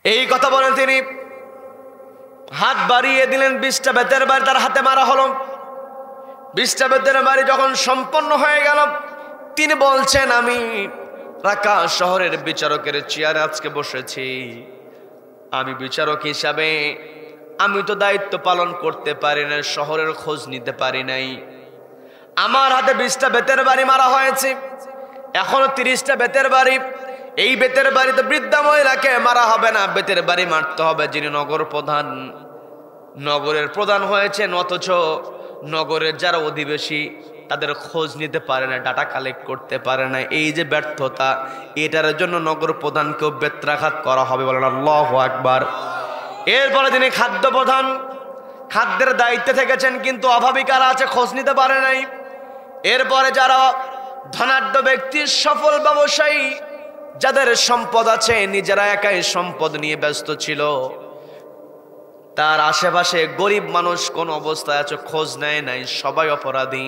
এই কথা বলেন তিনি হাত বাড়িয়ে দিলেন। 20টা বেতের বাড়ি তার হাতে মারা হলো। 20টা বেতের বাড়ি যখন সম্পন্ন হয়ে গেল, তিনি বলছেন, আমি রাকা শহরের বিচারকের চেয়ারে আজকে বসেছি। আমি বিচারক হিসাবে আমি তো দায়িত্ব পালন করতে পারি না, শহরের খোঁজ নিতে পারি নাই। আমার হাতে 20টা বেতের বাড়ি মারা হয়েছে, এখনো 30টা বেতের বাড়ি। এই বেতের বাড়িতে বৃদ্ধা মহিলাকে মারা হবে না, বেতের বাড়ি মারতে হবে যিনি নগর প্রধান। নগরের প্রধান হয়েছেন, অথচ নগরের যারা অধিবাসী তাদের খোঁজ নিতে পারে না, ডাটা কালেক্ট করতে পারে না। এই যে ব্যর্থতা, এটার জন্য নগর প্রধানকেও বেত্রাঘাত করা হবে। বলেন আল্লাহু আকবার। এরপরে তিনি খাদ্য প্রধান, খাদ্যের দায়িত্বে থেকেছেন, কিন্তু অভাবী কারা আছে খোঁজ নিতে পারে নাই। এরপরে যারা ধনাঢ্য ব্যক্তি, সফল ব্যবসায়ী, যাদের সম্পদ আছে, নিজেরা একাই সম্পদ নিয়ে ব্যস্ত ছিল, তার আশেপাশে গরিব মানুষ কোন অবস্থায় আছে খোঁজ নেয় নাই। সবাই অপরাধী,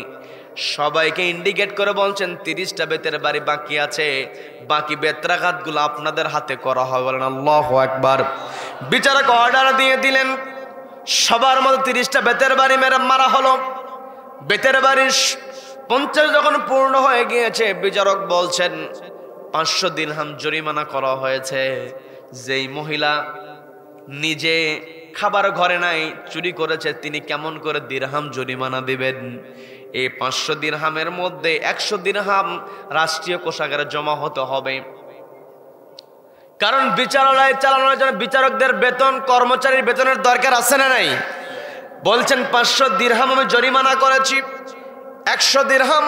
সবাইকে ইন্ডিকেট করে বলছেন 30টা বেতের বাড়ি বাকি আছে, বাকি বেত্রাঘাতগুলো আপনাদের হাতে করা হবে। বলেন আল্লাহু আকবার। বিচারক অর্ডার দিয়ে দিলেন, সবার মধ্যে 30টা বেতের বাড়ি মারা হলো। বেতের বাড়ি 50 যখন পূর্ণ হয়ে গিয়েছে, বিচারক বলছেন 500 দিরহাম জরিমানা করা হয়েছে। যেই মহিলা নিজে খাবার ঘরে নাই, চুরি করেছে, তিনি কেমন করে দিরহাম জরিমানা দিবেন? এই 500 দিরহামের মধ্যে 100 দিরহাম রাষ্ট্রীয় কোষাগারে জমা হতে হবে। কারণ বিচারালয় চালানোর জন্য বিচারকদের বেতন, কর্মচারীর বেতনের দরকার আছে না নাই? বলছেন 500 দিরহাম আমি জরিমানা করেছি, 100 দিরহাম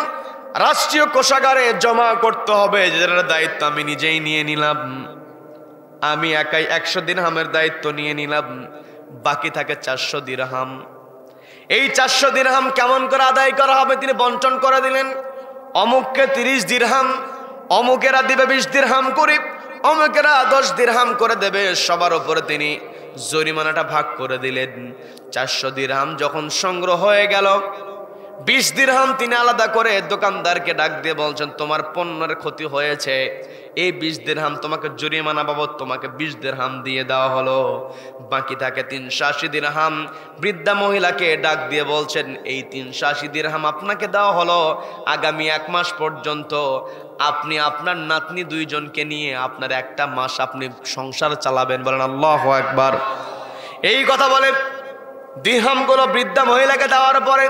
রাষ্ট্রীয় কোষাগারে জমা করতে হবে, যেটার দায়িত্ব আমি নিজেই নিয়ে নিলাম। আমি একাই 100 দিরহামের দায়িত্ব নিয়ে নিলাম, বাকি থাকে 400 দিরহাম। এই 400 দিরহাম কেমন করে আদায় করা হবে তিনি বন্টন করে দিলেন। অমুককে 30 দিরহাম, অমুকেরা দিবে 20 দিরহাম করে, অমুকেরা 10 দিরহাম করে দেবে। সবার উপরে তিনি জরিমানাটা ভাগ করে দিলেন। 400 দিরহাম যখন সংগ্রহ হয়ে গেল, 20 দিরহাম তিনি আলাদা করে দোকানদারকে ডাক দিয়ে বলছেন, তোমার পণ্যের ক্ষতি হয়েছে, এই 20 দিরহাম তোমাকে জরিমানা বাবদ তোমাকে 20 দিরহাম দিয়ে দেওয়া হলো। বাকি থাকে 380 দিরহাম। বৃদ্ধা মহিলাকে ডাক দিয়ে বলছেন, এই 380 দিরহাম আপনাকে দেওয়া হলো, আগামী 1 মাস পর্যন্ত আপনি আপনার নাতনি 2 জনকে নিয়ে আপনার 1টা মাস আপনি সংসার চালাবেন। বলেন আল্লাহু আকবার। এই কথা বলে দিরহামগুলো বৃদ্ধা মহিলাকে দেওয়ার পরে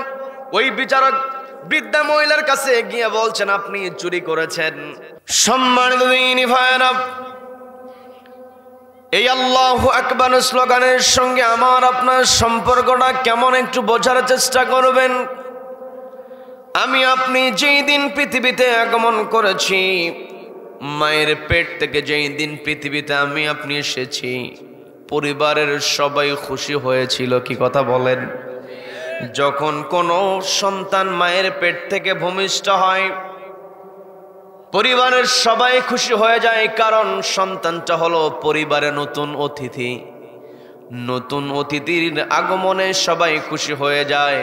ওই বিচারক বৃদ্ধা মহিলার কাছে গিয়ে বলছেন, আপনি চুরি করেছেন। সম্মানিত দিনী ভাইরা, এই আল্লাহু আকবার স্লোগানের সঙ্গে আমার আপনার সম্পর্কটা কেমন একটু বোঝার চেষ্টা করবেন। আমি আপনি যেই দিন পৃথিবীতে আগমন করেছি, মায়ের পেট থেকে যেই দিন পৃথিবীতে আমি আপনি এসেছি, পরিবারের সবাই খুশি হয়েছিল। কি কথা বলেন? যখন কোনো সন্তান মায়ের পেট থেকে ভূমিষ্ঠ হয়, পরিবারের সবাই খুশি হয়ে যায়, কারণ সন্তানটা হলো পরিবারে নতুন অতিথি। নতুন অতিথির আগমনে সবাই খুশি হয়ে যায়।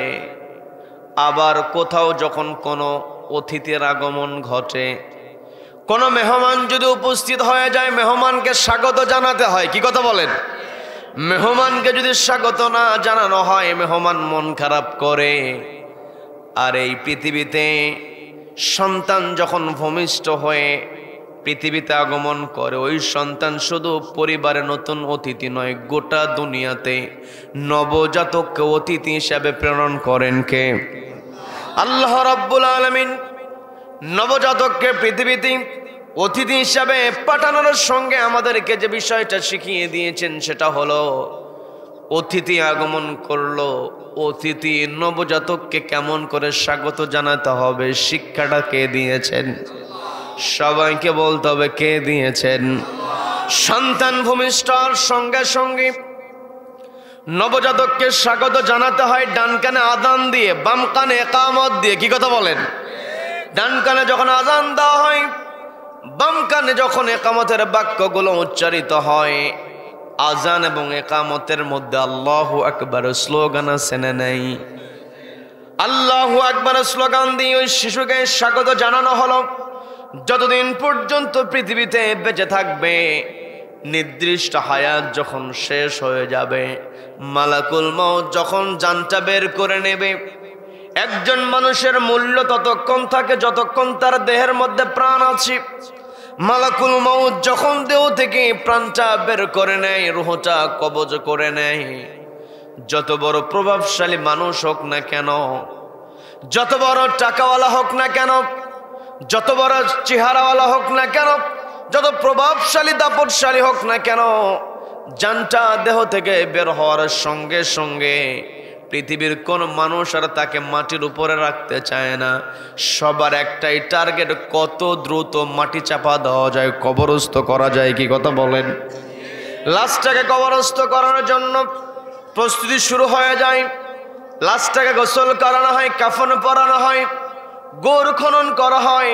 আবার কোথাও যখন কোনো অতিথির আগমন ঘটে, কোনো মেহমান যদি উপস্থিত হয়ে যায়, মেহমানকে স্বাগত জানাতে হয়। কি কথা বলেন? মেহমানকে যদি স্বাগত না জানানো হয়, মেহমান মন খারাপ করে। আর এই পৃথিবীতে সন্তান যখন ভূমিষ্ঠ হয়ে পৃথিবীতে আগমন করে, ওই সন্তান শুধু পরিবারে নতুন অতিথি নয়, গোটা দুনিয়াতে নবজাতককে অতিথি হিসাবে প্রেরণ করেন কে? আল্লাহ রাব্বুল আলামিন নবজাতককে পৃথিবীতে অতিথি হিসাবে পাঠানোর সঙ্গে আমাদেরকে যে বিষয়টা শিখিয়ে দিয়েছেন, সেটা হলো অতিথি আগমন করলো, অতিথি নবজাতককে কেমন করে স্বাগত জানাতে হবে, শিক্ষাটা কে দিয়েছেন? সবাইকে বলতে হবে কে দিয়েছেন? সন্তান ভূমিষ্ঠর সঙ্গে সঙ্গে নবজাতককে স্বাগত জানাতে হয় ডান কানে আযান দিয়ে, বাম কানে ইকামত দিয়ে। কি কথা বলেন? ডান কানে যখন আযান দেওয়া হয়, বাম কানে যখন ইকামতের বাক্যগুলো উচ্চারিত হয়, আযান এবং ইকামতের মধ্যে আল্লাহু আকবার স্লোগান আছে না নাই? আল্লাহু আকবার স্লোগান দিয়ে ওই শিশুকে স্বাগত জানানো হলো। যতদিন পর্যন্ত পৃথিবীতে বেঁচে থাকবে, নির্দিষ্ট হায়াত যখন শেষ হয়ে যাবে, মালাকুল মউত যখন জানটা বের করে নেবে, একজন মানুষের মূল্য ততক্ষণ থাকে যতক্ষণ তার দেহের মধ্যে প্রাণ আছে। মালাকুল মউত যখন দেহ থেকে প্রাণটা বের করে নেয়, রূহটা কবজ করে নেয়, যত বড় প্রভাবশালী মানুষ হোক না কেন, যত বড় টাকাওয়ালা হোক না কেন, যত বড় চেহারাওয়ালা হোক না কেন, যত প্রভাবশালী দাপটশালী হোক না কেন, জানটা দেহ থেকে বের হওয়ার সঙ্গে সঙ্গে পৃথিবীর কোন মানুষ আর তাকে মাটির উপরে রাখতে চায় না। সবার একটাই টার্গেট, কত দ্রুত মাটি চাপা দেওয়া যায়, কবরস্থ করা যায়। কি কথা বলেন? লাশটাকে কবরস্থ করার জন্য প্রস্তুতি শুরু হয়ে যায়। লাশটাকে গোসল করানো হয়, কাফন পরানো হয়, গোর খনন করা হয়।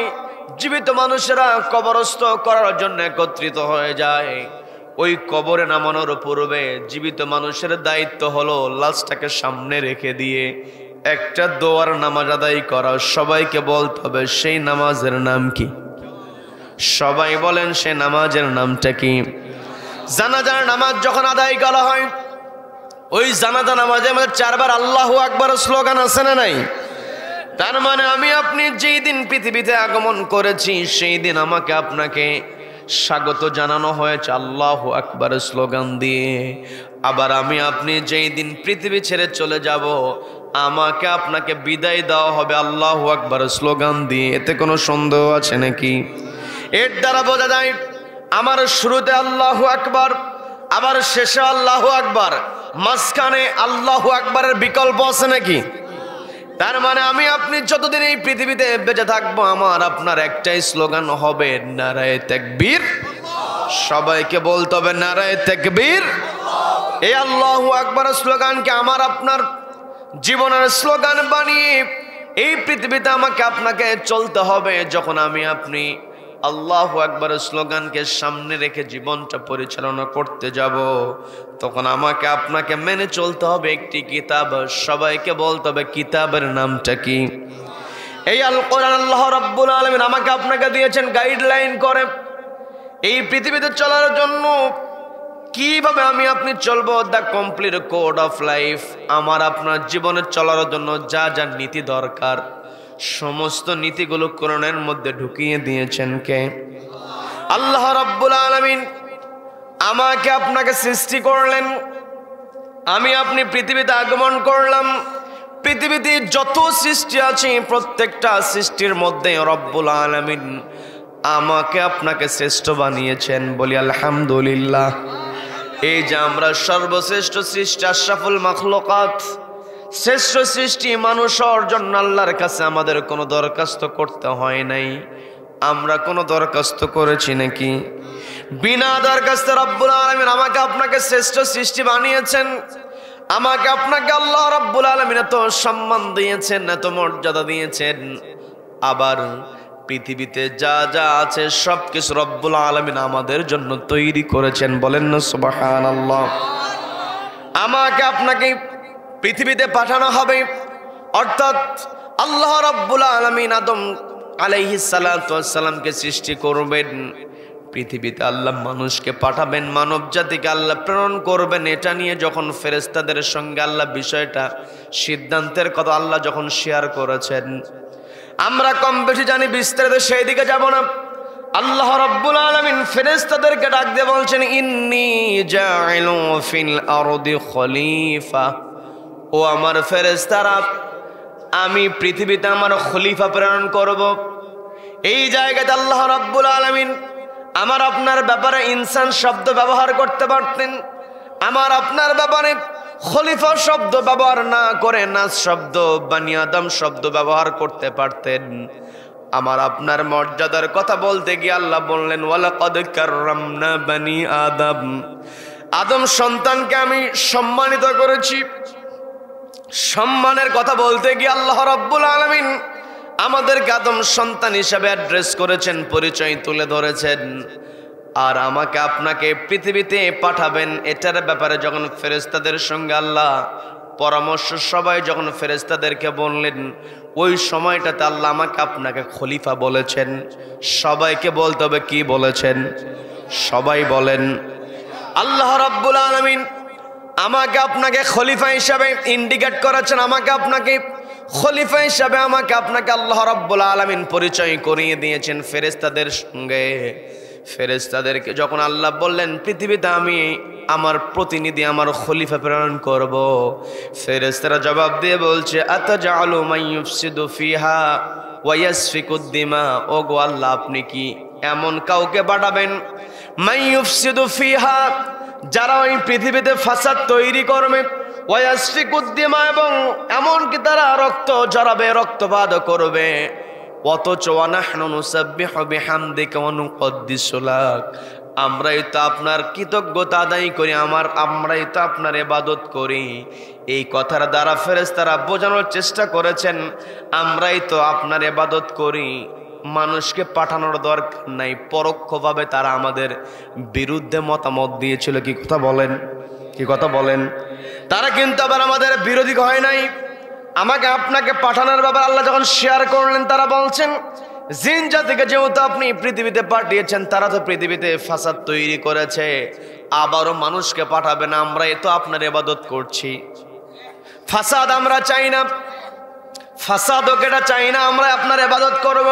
জীবিত মানুষেরা কবরস্থ করার জন্য একত্রিত হয়ে যায়। ওই কবরে নামানোর পূর্বে জীবিত মানুষের দায়িত্ব হলো লাশটাকে সামনে রেখে দিয়ে একটা দোয়ার নামাজ আদায় করা। সবাইকে বলতে হবে সেই নামাজের নাম কি? সবাই বলেন সেই নামাজের নামটা কি? জানাজার নামাজ যখন আদায় করা হয়, ওই জানাজা নামাজে আমাদের 4 বার আল্লাহু আকবার স্লোগান আছে না নাই? তার মানে আমি আপনি যেই দিন পৃথিবীতে আগমন করেছি সেই দিন আমাকে আপনাকে স্বাগত জানানো হয়েছে আল্লাহু আকবার স্লোগান দিয়ে। আবার আমি আপনি যেই দিন পৃথিবী ছেড়ে চলে যাব, আমাকে আপনাকে বিদায় দেওয়া হবে আল্লাহু আকবার স্লোগান দিয়ে। এতে কোনো সন্দেহ আছে নাকি? এর দ্বারা বোঝা যায় আমার শুরুতে আল্লাহু আকবার, আবার শেষে আল্লাহু আকবার, মাঝখানে আল্লাহু আকবারের বিকল্প আছে নাকি? তার মানে আমি আপনি যতদিন এই পৃথিবীতে বেঁচে থাকবো, আমার আপনার একটাই স্লোগান হবে নারায়ে তাকবীর। সবাইকে বলতে হবে নারায়ে তাকবীর। এই আল্লাহু আকবার স্লোগানকে আমার আপনার জীবনের স্লোগান বানিয়ে এই পৃথিবীতে আমাকে আপনাকে চলতে হবে। যখন আমি আপনি আল্লাহু আকবার স্লোগানকে সামনে রেখে জীবনটা পরিচালনা করতে যাব, তখন আমাকে আপনাকে মেনে চলতে হবে একটি কিতাব। সবাইকে বলতে হবে কিতাবের নামটা কি? এই আল কোরআন আল্লাহ রাব্বুল আলামিন আমাকে আপনাকে দিয়েছেন গাইডলাইন করে এই পৃথিবীতে চলার জন্য। কিভাবে আমি আপনি চলবো, the complete code of life. আমার আপনার জীবনে চলার জন্য যা যা নীতি দরকার, সমস্ত নীতিগুলো কোরআনের মধ্যে ঢুকিয়ে দিয়েছেন কে? আল্লাহ রাব্বুল আলামিন আমাকে আপনাকে সৃষ্টি করলেন, আমি আপনি পৃথিবীতে আগমন করলাম। পৃথিবীতে যত সৃষ্টি আছে প্রত্যেকটা সৃষ্টির মধ্যে রব্বুল আলামিন আমাকে আপনাকে শ্রেষ্ঠ বানিয়েছেন। বলি আলহামদুলিল্লাহ। এই যে আমরা সর্বশ্রেষ্ঠ সৃষ্টি, আশরাফুল মাখলুকাত, শ্রেষ্ঠ সৃষ্টি মানুষ হওয়ার জন্য আল্লাহর কাছে আমাদের কোনো দরখাস্ত করতে হয় নাই। আমরা কোনো দরখাস্ত করেছি নাকি? বিনা দরখাস্তে রব্বুল আলামিন আমাকে আপনাকে শ্রেষ্ঠ সৃষ্টি বানিয়েছেন। আমাকে আপনাকে আল্লাহ রব্বুল আলামিন এত সম্মান দিয়েছেন, এত মর্যাদা দিয়েছেন। আবার পৃথিবীতে যা যা আছে সবকিছু রব্বুল আলামিন আমাদের জন্য তৈরি করেছেন। বলেন না সুবহানাল্লাহ। আমাকে আপনাকে পৃথিবীতে পাঠানো হবে, অর্থাৎ আল্লাহ রাব্বুল আলামিন আদম আলাইহিস সালাতু ওয়াস সালামকে সৃষ্টি করবেন। পৃথিবীতে আল্লাহ মানুষকে পাঠাবেন, মানব জাতিকে আল্লাহ প্রেরণ করবেন। এটা নিয়ে যখন ফেরেশতাদের সঙ্গে আল্লাহ বিষয়টা সিদ্ধান্তের কথা আল্লাহ যখন শেয়ার করেছেন, আমরা কম বেশি জানি, বিস্তারিত সেই দিকে যাব না। আল্লাহ রাব্বুল আলামিন ফেরেশতাদেরকে ডাক দিয়ে বলছেন, ইন্নী জাইলু ফিল আরদি খলিফা। ও আমার ফেরেশতারা, আমি পৃথিবীতে আমার খলিফা প্রেরণ করব। এই জায়গাতে আল্লাহ রাব্বুল আলামিন আমার আপনার ব্যাপারে ইনসান শব্দ ব্যবহার করতে পারতেন, আমার আপনার ব্যাপারে খলিফা শব্দ ব্যবহার না করে নাস শব্দ, বানি আদম শব্দ ব্যবহার করতে পারতেন। আমার আপনার মর্যাদার কথা বলতে গিয়ে আল্লাহ বললেন, ওয়ালাকাদ কাররামনা বানি আদম। আদম সন্তানকে আমি সম্মানিত করেছি। সম্মানের কথা বলতে গিয়ে আল্লাহ রাব্বুল আলামিন আমাদেরকে আদম সন্তান হিসেবে অ্যাড্রেস করেছেন, পরিচয় তুলে ধরেছেন। আর আমাকে আপনাকে পৃথিবীতে পাঠাবেন, এটার ব্যাপারে যখন ফেরেশতাদের সঙ্গে আল্লাহ পরামর্শ সবাই যখন ফেরেশতাদেরকে বললেন, ওই সময়টাতে আল্লাহ আমাকে আপনাকে খলিফা বলেছেন। সবাইকে বলতে হবে কি বলেছেন? সবাই বলেন আল্লাহ রাব্বুল আলামিন আমাকে আপনাকে খলিফা হিসাবে ইন্ডিকেট করেছেন, আমাকে আপনাকে খলিফা হিসাবে আমাকে আপনাকে আল্লাহ রাব্বুল আলামিন পরিচয় করিয়ে দিয়েছেন ফেরেশতাদের সঙ্গে। ফেরেশতাদেরকে যখন আল্লাহ বললেন পৃথিবীতে আমি আমার প্রতিনিধি আমার খলিফা প্রেরণ করব, ফেরেশতারা জবাব দিয়ে বলছে আতাজালু মাইয়ুফসিদু ফিহা ওয়া ইয়াসফিকুদ দিমা। ও গো আল্লাহ, আপনি কি এমন কাউকে পাঠাবেন মাইয়ুফসিদু ফিহা, যারা ওই পৃথিবীতে ফাসাদ তৈরি করবে, ওয়া ইয়াসফিকুদ দিমা, এবং এমনকি তারা রক্ত ঝরাবে, রক্তপাত করবে, অথচ ওয়া নাহনু নুসাব্বিহু বিহামদিকা ওয়া নুকদ্দিসু লাক, আমরাই তো আপনার কৃতজ্ঞতা আদায় করি, আমরাই তো আপনার ইবাদত করি। এই কথার দ্বারা ফেরেশতারা বোঝানোর চেষ্টা করেছেন আমরাই তো আপনার ইবাদত করি, মানুষকে পাঠানোর দরকার নাই। পরোক্ষভাবে তারা আমাদের বিরুদ্ধে মতামত দিয়েছিল। কি কথা বলেন, কি কথা বলেন? তারা কিন্তু আবার আমাদের বিরোধী হয় নাই। আমাকে আপনাকে পাঠানোর ব্যাপারে আল্লাহ যখন শেয়ার করলেন, তারা বলছেন জিন জাতিকে যেহেতু আপনি পৃথিবীতে পাঠিয়েছেন, তারা তো পৃথিবীতে ফাসাদ তৈরি করেছে, আবারও মানুষকে পাঠাবেন, আমরাই তো আপনার ইবাদত করছি। ফাসাদ আমরা চাই না, ফাসাদ ওকেটা চাই না, আমরা আপনার ইবাদত করব।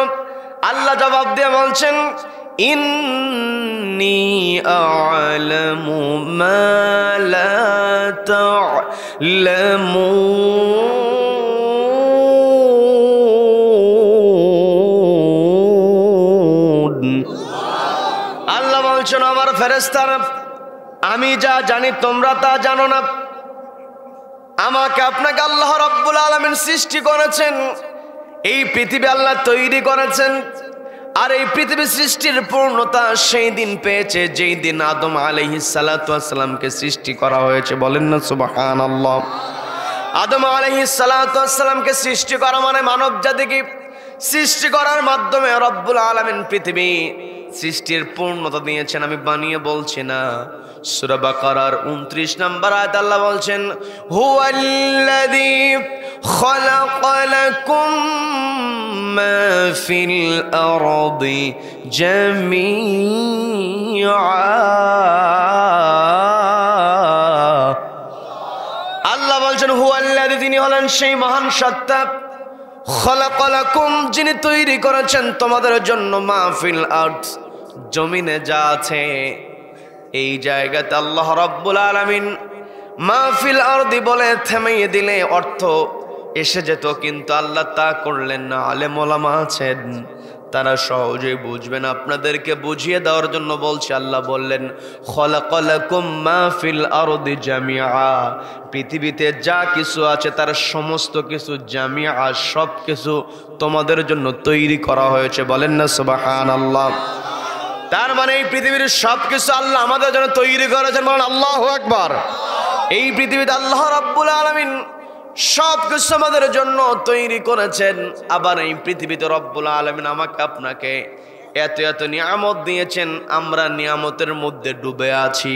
আল্লাহ জবাব দিয়ে বলছেন ইন্নী আ'লামু মা লা তা'লামুন। আল্লাহ বলছেন আমার ফেরেশতারা, আমি যা জানি তোমরা তা জানো না। আমাকে আপনাকে আল্লাহ রাব্বুল আলামিন সৃষ্টি করেছেন, এই পৃথিবী আল্লাহ তৈরি করেছেন। আর এই পৃথিবী সৃষ্টির পূর্ণতা সেই দিন পেয়েছে যেই দিন আদম আলাইহিস সালাতু ওয়াস সালামকে সৃষ্টি করা হয়েছে। বলেন না সুবহানাল্লাহ। আদম আলাইহিস সালাতু ওয়াস সালামকে সৃষ্টি করা মানে মানব জাতিকে সৃষ্টি করার মাধ্যমে রব্বুল আলামিন পৃথিবী সৃষ্টির পূর্ণতা দিয়েছেন। আমি বানিয়ে বলছি না। সূরা বাকারার 29 নম্বর আয়াত আল্লাহ বলছেন হুয়াল্লাযী খালাকা লাকুম মা ফিল আরদি জামিআ। আল্লাহ বলছেন হুয়াল্লাযী, তিনি হলেন সেই মহান সত্তা, খালাকা লাকুম, যিনি তৈরি করেছেন তোমাদের জন্য মা ফিল আরদ, জমিনে যা আছে। এই জায়গাতে আল্লাহ রাব্বুল আলামিন মাহফিল আরদি বলে থামিয়ে দিলে অর্থ এসে যেত, কিন্তু আল্লাহ তা করলেন না। আলেম ওলামা আছেন, তারা সহজেই বুঝবেন, আপনাদেরকে বুঝিয়ে দেওয়ার জন্য বলছি। আল্লাহ বললেন খালাকালাকুম মা ফিল আরদি জামিআ, পৃথিবীতে যা কিছু আছে তার সমস্ত কিছু জামিআ, সব কিছু তোমাদের জন্য তৈরি করা হয়েছে। বলেন না সুবহানাল্লাহ। তার মানে এই পৃথিবীর সব কিছু আল্লাহ আমাদের জন্য তৈরি করেছেন। বলেন আল্লাহু আকবার। এই পৃথিবীতে আল্লাহ রাব্বুল আলামিন সব কিছু আমাদের জন্য তৈরি করেছেন। আবার এই পৃথিবীতে রব্বুল আলামিন আমাকে আপনাকে এত এত নিয়ামত দিয়েছেন, আমরা নিয়ামতের মধ্যে ডুবে আছি।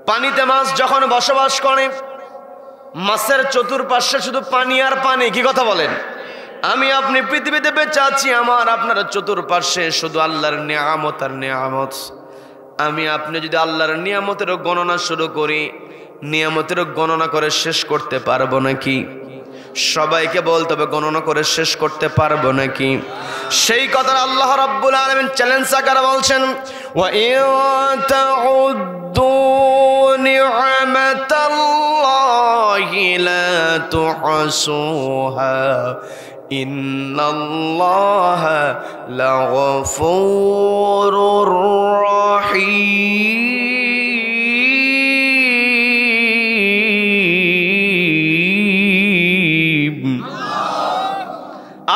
পানিতে মাছ যখন বসবাস করে, মাছের চতুর্পাশে শুধু পানি আর পানি। কি কথা বলেন? আমি আপনি পৃথিবীতে বেঁচে আছি, আমার আপনার চতুর্পাশে শুধু আল্লাহর নিয়ামত আর নিয়ামত। আমি আপনি যদি আল্লাহর নিয়ামতের গণনা শুরু করি, নিয়ামতের গণনা করে শেষ করতে পারবো নাকি? সবাইকে বলতে হবে গণনা করে শেষ করতে পারবো নাকি? সেই কথা আল্লাহ রাব্বুল আলামিন চ্যালেঞ্জ আকারে বলছেন ওয়া ইন তাউদ্দু নি'মাতাল্লাহি লা তুহসুহা ইন্নাল্লাহা লাগফুরুর রহিম।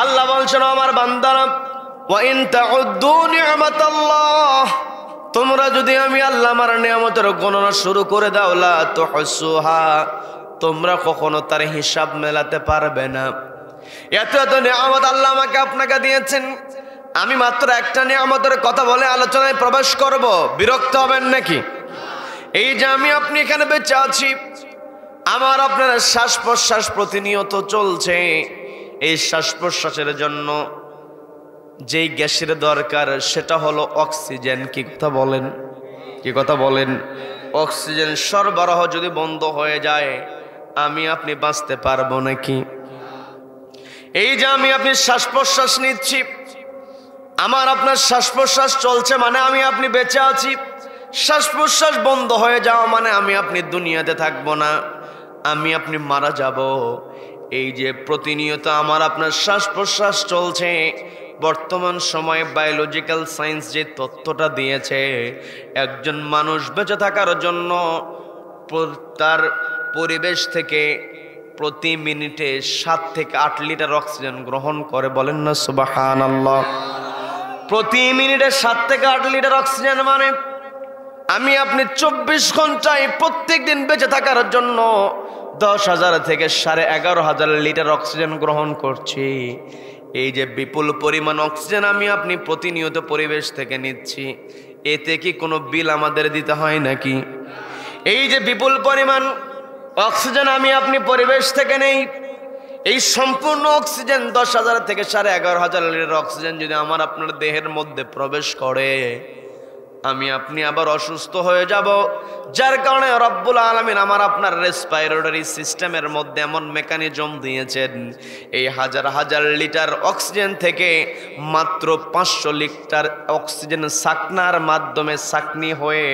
আল্লাহ বলছেন আমার বান্দারা, ওয়া ইন তাউদ্দু নি'মাতাল্লাহ, তোমরা যদি আমি আল্লাহ আমার নিয়ামতের গণনা শুরু করে দাও, লা তুহসুহা, তোমরা কখনো তার হিসাব মেলাতে পারবে না। এত এত নিয়ামত আল্লাহ আমাকে আপনাকে দিয়েছেন, আমি মাত্র একটা নিয়ামতের কথা বলে আলোচনায় প্রবেশ করব, বিরক্ত হবেন নাকি? এই যে আমি আপনি এখানে বেঁচে আছি, আমার আপনার শ্বাস প্রশ্বাস প্রতিনিয়ত চলছে। এই শ্বাস প্রশ্বাসের জন্য যেই গ্যাসের দরকার সেটা হলো অক্সিজেন। কি কথা বলেন? কি কথা বলেন? অক্সিজেন সরবরাহ যদি বন্ধ হয়ে যায় আমি আপনি বাঁচতে পারবো নাকি? এই যে আমি আপনি শ্বাস প্রশ্বাস নিচ্ছি, আমার আপনার শ্বাস প্রশ্বাস চলছে মানে আমি আপনি বেঁচে আছি। শ্বাস প্রশ্বাস বন্ধ হয়ে যাওয়া মানে আমি আপনি দুনিয়াতে থাকবো না, আমি আপনি মারা যাব। এই যে প্রতিনিয়ত আমার আপনার শ্বাস প্রশ্বাস চলছে, বর্তমান সময়ে বায়োলজিক্যাল সায়েন্স যে তথ্যটা দিয়েছে, একজন মানুষ বেঁচে থাকার জন্য তার পরিবেশ থেকে প্রতি মিনিটে 7 থেকে 8 লিটার অক্সিজেন গ্রহণ করে। বলেন না সুবহানাল্লাহ। প্রতি মিনিটে 7 থেকে 8 লিটার অক্সিজেন মানে আমি আপনি 24 ঘন্টায় প্রত্যেক দিন বেঁচে থাকার জন্য 10,000 থেকে 11,500 লিটার অক্সিজেন গ্রহণ করছি। এই যে বিপুল পরিমাণ অক্সিজেন আমি আপনি প্রতিনিয়ত পরিবেশ থেকে নিচ্ছি, এতে কি কোনো বিল আমাদের দিতে হয় নাকি? এই যে বিপুল পরিমাণ অক্সিজেন আমি আপনি পরিবেশ থেকে নেই, এই সম্পূর্ণ অক্সিজেন 10,000 থেকে 11,500 লিটার অক্সিজেন যদি আমার আপনার দেহের মধ্যে প্রবেশ করে, আমি আপনি আবার অসুস্থ হয়ে যাব। যার কারণে রব্বুল আলামিন আমার আপনার রেসপিরেটরি সিস্টেমের মধ্যে এমন মেকানিজম দিয়েছেন, এই হাজার হাজার লিটার অক্সিজেন থেকে মাত্র 500 লিটার অক্সিজেন সাকনার মাধ্যমে সাকনি হয়ে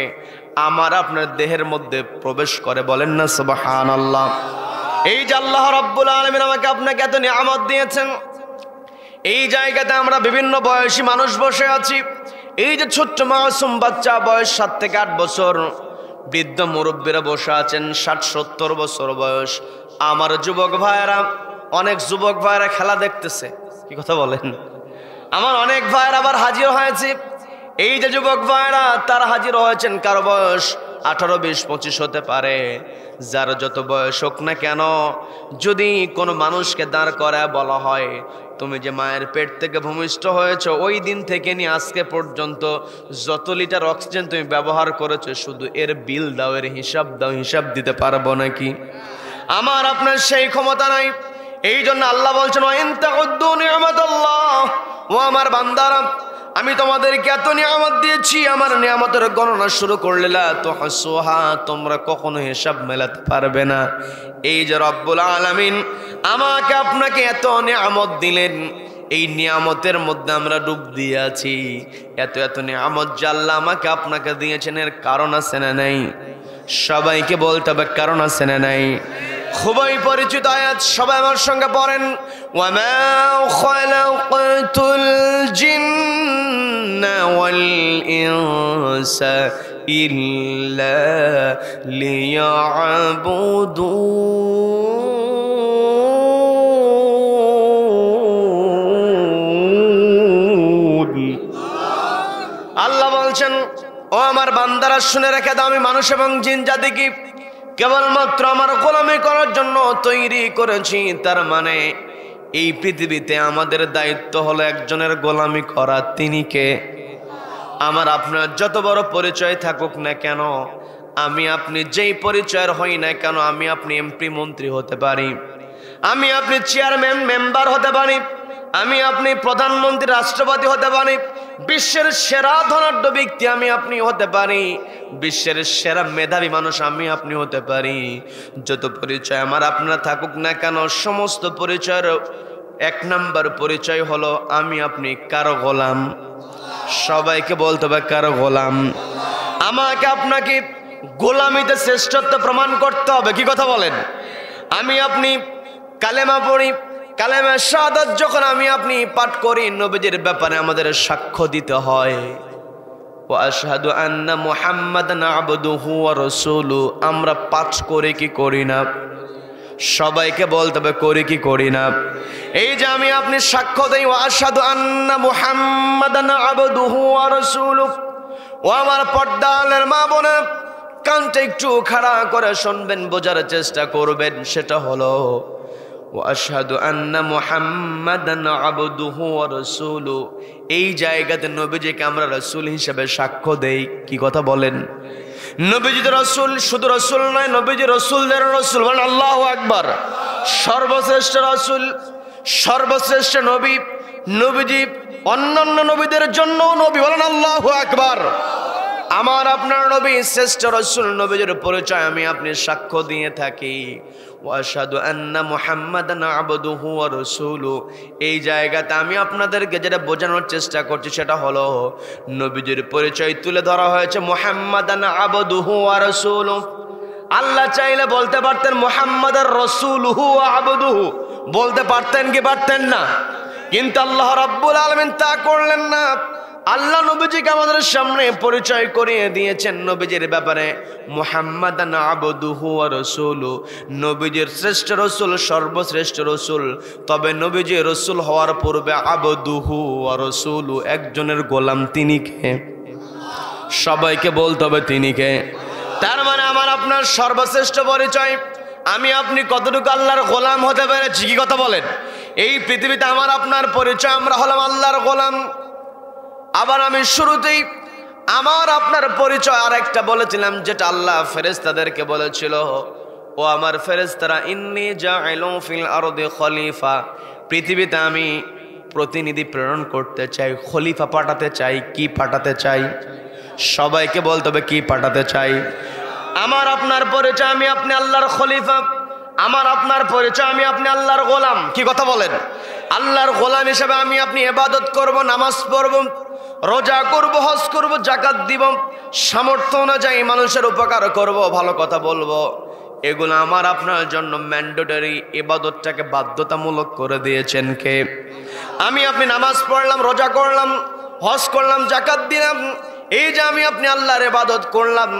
আমার আপনার দেহের মধ্যে প্রবেশ করে। বলেন না সুবহানাল্লাহ। এই যে আল্লাহ রব্বুল আলামিন আমাকে আপনাকে এত নিয়ামত দিয়েছেন, এই জায়গাতে আমরা বিভিন্ন বয়সী মানুষ বসে আছি। এই যে ছোট্ট মাসুম বাচ্চা, বয়স 7 থেকে 8 বছর, বৃদ্ধ মুরব্বীরা বসে আছেন 60-70 বছর বয়স। আমার যুবক ভাইয়েরা, অনেক যুবক ভাইয়েরা খেলা দেখতেছে। কি কথা বলেন? আমার অনেক ভাইয়েরা আবার হাজির হয়েছে। এই যে যুবক ভাইয়েরা, তারা হাজির হয়েছেন, কারো বয়স 18, 20, 25 হতে পারে। যার যত বয়স হোক না কেন, যদি কোনো মানুষকে দাঁড় করায় বলা হয় তুমি যে মায়ের পেট থেকে ভূমিষ্ঠ হয়েছ, ওই দিন থেকে নিয়ে আজকে পর্যন্ত যত লিটার অক্সিজেন তুমি ব্যবহার করেছো, শুধু এর বিল দাও, এর হিসাব দাও, হিসাব দিতে পারবো নাকি? আমার আপনার সেই ক্ষমতা নাই। এই জন্য আল্লাহ বলছেন ওয়া ইন তাউদ্দু নি'মাতাল্লাহ, ও আমার বান্দারা, আমি তোমাদেরকে এত নিয়ামত দিয়েছি, আমার নিয়ামতের গণনা শুরু করলে লা তুহসুহা, তোমরা কখনো হিসাব মেলাতে পারবে না। এই যে রব্বুল আলামিন আমাকে আপনাকে এত নিয়ামত দিলেন, এই নিয়ামতের মধ্যে আমরা ডুব দিয়ে আছি। এত এত নিয়ামত যে আল্লাহ আমাকে আপনাকে দিয়েছেন, এর কারণ আছে না নাই? সবাইকে বলতে হবে কারণ আছে না নাই? খুবই পরিচিত আয়াত, সবাই আমার সঙ্গে পড়েন। ওয়ামা খালাকাতুল জিন্না ওয়াল ইনসা ইল্লা লিয়াবুদুন। আল্লাহ বলছেন, ও আমার বান্দারা শুনে রেখে দাও, আমি মানুষ এবং জিন জাতিকে কেবলমাত্র আমার গোলামি করার জন্য তৈরি করেছি। তার মানে এই পৃথিবীতে আমাদের দায়িত্ব হলো একজনের গোলামি করা। তিনি কে? আমার আপনার যত বড় পরিচয় থাকুক না কেন, আমি আপনি যেই পরিচয়ের হই না কেন, আমি আপনি এমপি মন্ত্রী হতে পারি, আমি আপনি চেয়ারম্যান মেম্বার হতে পারি, আমি আপনি প্রধানমন্ত্রী রাষ্ট্রপতি হতে পারি, বিশ্বের সেরা ধনাঢ্য ব্যক্তি আমি আপনি হতে পারি, বিশ্বের সেরা মেধাবী মানুষ আমি আপনি হতে পারি। যত পরিচয় আমার আপনার থাকুক না কেন, সমস্ত পরিচয়ের 1 নম্বর পরিচয় হলো আমি আপনি কারো গোলাম। সবাইকে বলতে হবে কারো গোলাম। আমাকে আপনাকে গোলামিতে শ্রেষ্ঠত্ব প্রমাণ করতে হবে। কি কথা বলেন? আমি আপনি কালেমা পড়ি, কালেমা শাহাদাত যখন আমি আপনি পাঠ করি, নবীজির ব্যাপারে আমাদের সাক্ষ্য দিতে হয়। ওয়া আশহাদু আন্না মুহাম্মাদান আবদুহু ওয়া রাসূলুহু, আমরা পাঠ করি কি করি না? সবাইকে বলতে হবে করি কি করি না? এই যে আমি আপনি সাক্ষ্য দেই ওয়া আশহাদু আন্না মুহাম্মাদান আবদুহু ওয়া রাসূলুহু। ও আমার পর্দালের মা বোনেরা, কানটা একটু খাড়া করে শুনবেন, বোঝার চেষ্টা করবেন। সেটা হলো ওয়া আশহাদু আন্না মুহাম্মাদান আবদুহু ওয়া রাসূলুহু। এই জায়গাতে নবীজিকে আমরা রাসূল হিসেবে সাক্ষ্য দেই। কি কথা বলেন? নবীজি তো রাসূল, শুধু রাসূল নয়, নবীজি রাসূলদের রাসূল। বলেন আল্লাহু আকবার। সর্বশ্রেষ্ঠ রাসূল, সর্বশ্রেষ্ঠ নবী। নবীজি অন্যান্য নবীদের জন্য নবী। বলেন আল্লাহু আকবার। আমার আপনার নবী শ্রেষ্ঠ রাসূল নবীর পরিচয় আমি আপনি সাক্ষ্য দিয়ে থাকি। ওয়াশহাদু আন্না মুহাম্মাদান আবদুহু ওয়া রাসূলুহু। এই জায়গাতে আমি আপনাদেরকে যেটা বোঝানোর চেষ্টা করছি সেটা হলো নবীজির পরিচয় তুলে ধরা হয়েছে মুহাম্মাদান আবদুহু ওয়া রাসূলুহু। আল্লাহ চাইলে বলতে পারতেন মুহাম্মাদার রাসূলুহু ওয়া আবদুহু, বলতে পারতেন কি পারতেন না? কিন্তু আল্লাহ রাব্বুল আলামিন তা করলেন না। আল্লাহ নবীজিকে আমাদের সামনে পরিচয় করিয়ে দিয়েছেন নবীজির ব্যাপারে মুহাম্মাদান আবদুহু ওয়া রাসূলুহু। নবীজির শ্রেষ্ঠ রাসূল, সর্বশ্রেষ্ঠ রাসূল। তবে নবীজি রাসূল হওয়ার পূর্বে আবদুহু ওয়া রাসূলুহু, একজনের গোলাম। তিনি কে? সবাইকে বলতে হবে তিনি কে। তার মানে আমার আপনার সর্বশ্রেষ্ঠ পরিচয় আমি আপনি কতটুকু আল্লাহর গোলাম হতে পেরেছি, কি কথা বলেন? এই পৃথিবীতে আমার আপনার পরিচয় আমরা হলাম আল্লাহর গোলাম। আবার আমি শুরুতেই আমার আপনার পরিচয় আর একটা বলেছিলাম, যেটা আল্লাহ ফেরেশতাদেরকে বলেছিল, ও আমার ফেরেশতারা ইন্নী জাইলুন ফিল আরদি খলিফা, পৃথিবীতে আমি প্রতিনিধি প্রেরণ করতে চাই, খলিফা পাঠাতে চাই। কি পাঠাতে চাই? সবাইকে বলতে হবে কি পাঠাতে চাই। আমার আপনার পরিচয় আমি আপনি আল্লাহর খলিফা, আমার আপনার পরিচয় আমি আপনি আল্লাহর গোলাম। কি কথা বলেন? আল্লাহর গোলাম হিসেবে আমি আপনি ইবাদত করব, নামাজ পড়ব, রোজা করব, হজ করব, যাকাত দিব, সামর্থ্য অনুযায়ী মানুষের উপকার করব, ভালো কথা বলবো। এগুলো আমার আপনার জন্য ম্যান্ডেটরি। ইবাদতটাকে বাধ্যতামূলক করে দিয়েছেন কে? আমি আপনি নামাজ পড়লাম, রোজা করলাম, হজ করলাম, যাকাত দিলাম, এই যে আমি আপনি আল্লাহর ইবাদত করলাম,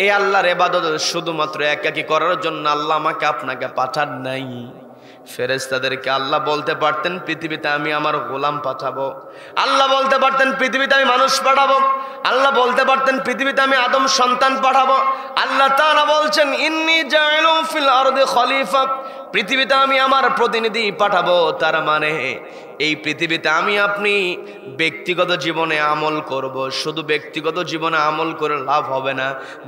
এই আল্লাহর ইবাদত শুধুমাত্র একাকী করার জন্য আল্লাহ আমাকে আপনাকে পাঠান নাই। ফেরেশতাদেরকে আল্লাহ বলতে পারতেন পৃথিবীতে আমি আমার গোলাম পাঠাবো, আল্লাহ বলতে পারতেন পৃথিবীতে আমি মানুষ পাঠাবো, আল্লাহ বলতে পারতেন পৃথিবীতে আমি আদম সন্তান পাঠাবো। আল্লাহ তাআলা বলছেন ইন্নী জাইলুন ফিল আরদি খলিফা, পৃথিবীতে আমি আমার প্রতিনিধি পাঠাবো। তার মানে এই পৃথিবীতে আমি আপনি ব্যক্তিগত জীবনে আমল করব। শুধু ব্যক্তিগত জীবনে আমল করে লাভ হবে না।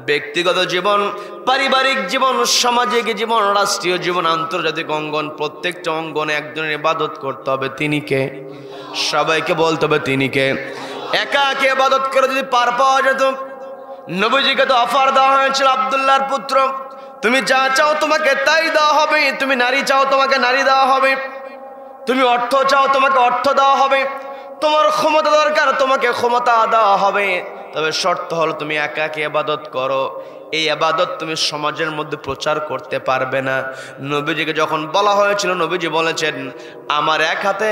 ব্যক্তিগত জীবন, পারিবারিক জীবন, সামাজিক জীবন, রাষ্ট্রীয় জীবন, আন্তর্জাতিক অঙ্গন, প্রত্যেকটা অঙ্গনে একজনের ইবাদত করতে হবে। তিনি কে? সবাইকে বলতে হবে তিনি কে। একা একা ইবাদত করে যদি পার পাওয়া যেত, নবীজিকে তো অফার দেওয়া হয়েছিল আব্দুল্লাহর পুত্র, তুমি যা চাও তোমাকে তাই দেওয়া হবে, তুমি নারী চাও তোমাকে নারী দেওয়া হবে, তুমি অর্থ চাও তোমাকে অর্থ দেওয়া হবে, তোমার ক্ষমতা দরকার তোমাকে ক্ষমতা দেওয়া হবে, তবে শর্ত হলো তুমি একা একা ইবাদত করো। এই ইবাদত তুমি সমাজের মধ্যে প্রচার করতে পারবে না। নবীজিকে যখন বলা হয়েছিল, নবীজি বলেছেন আমার এক হাতে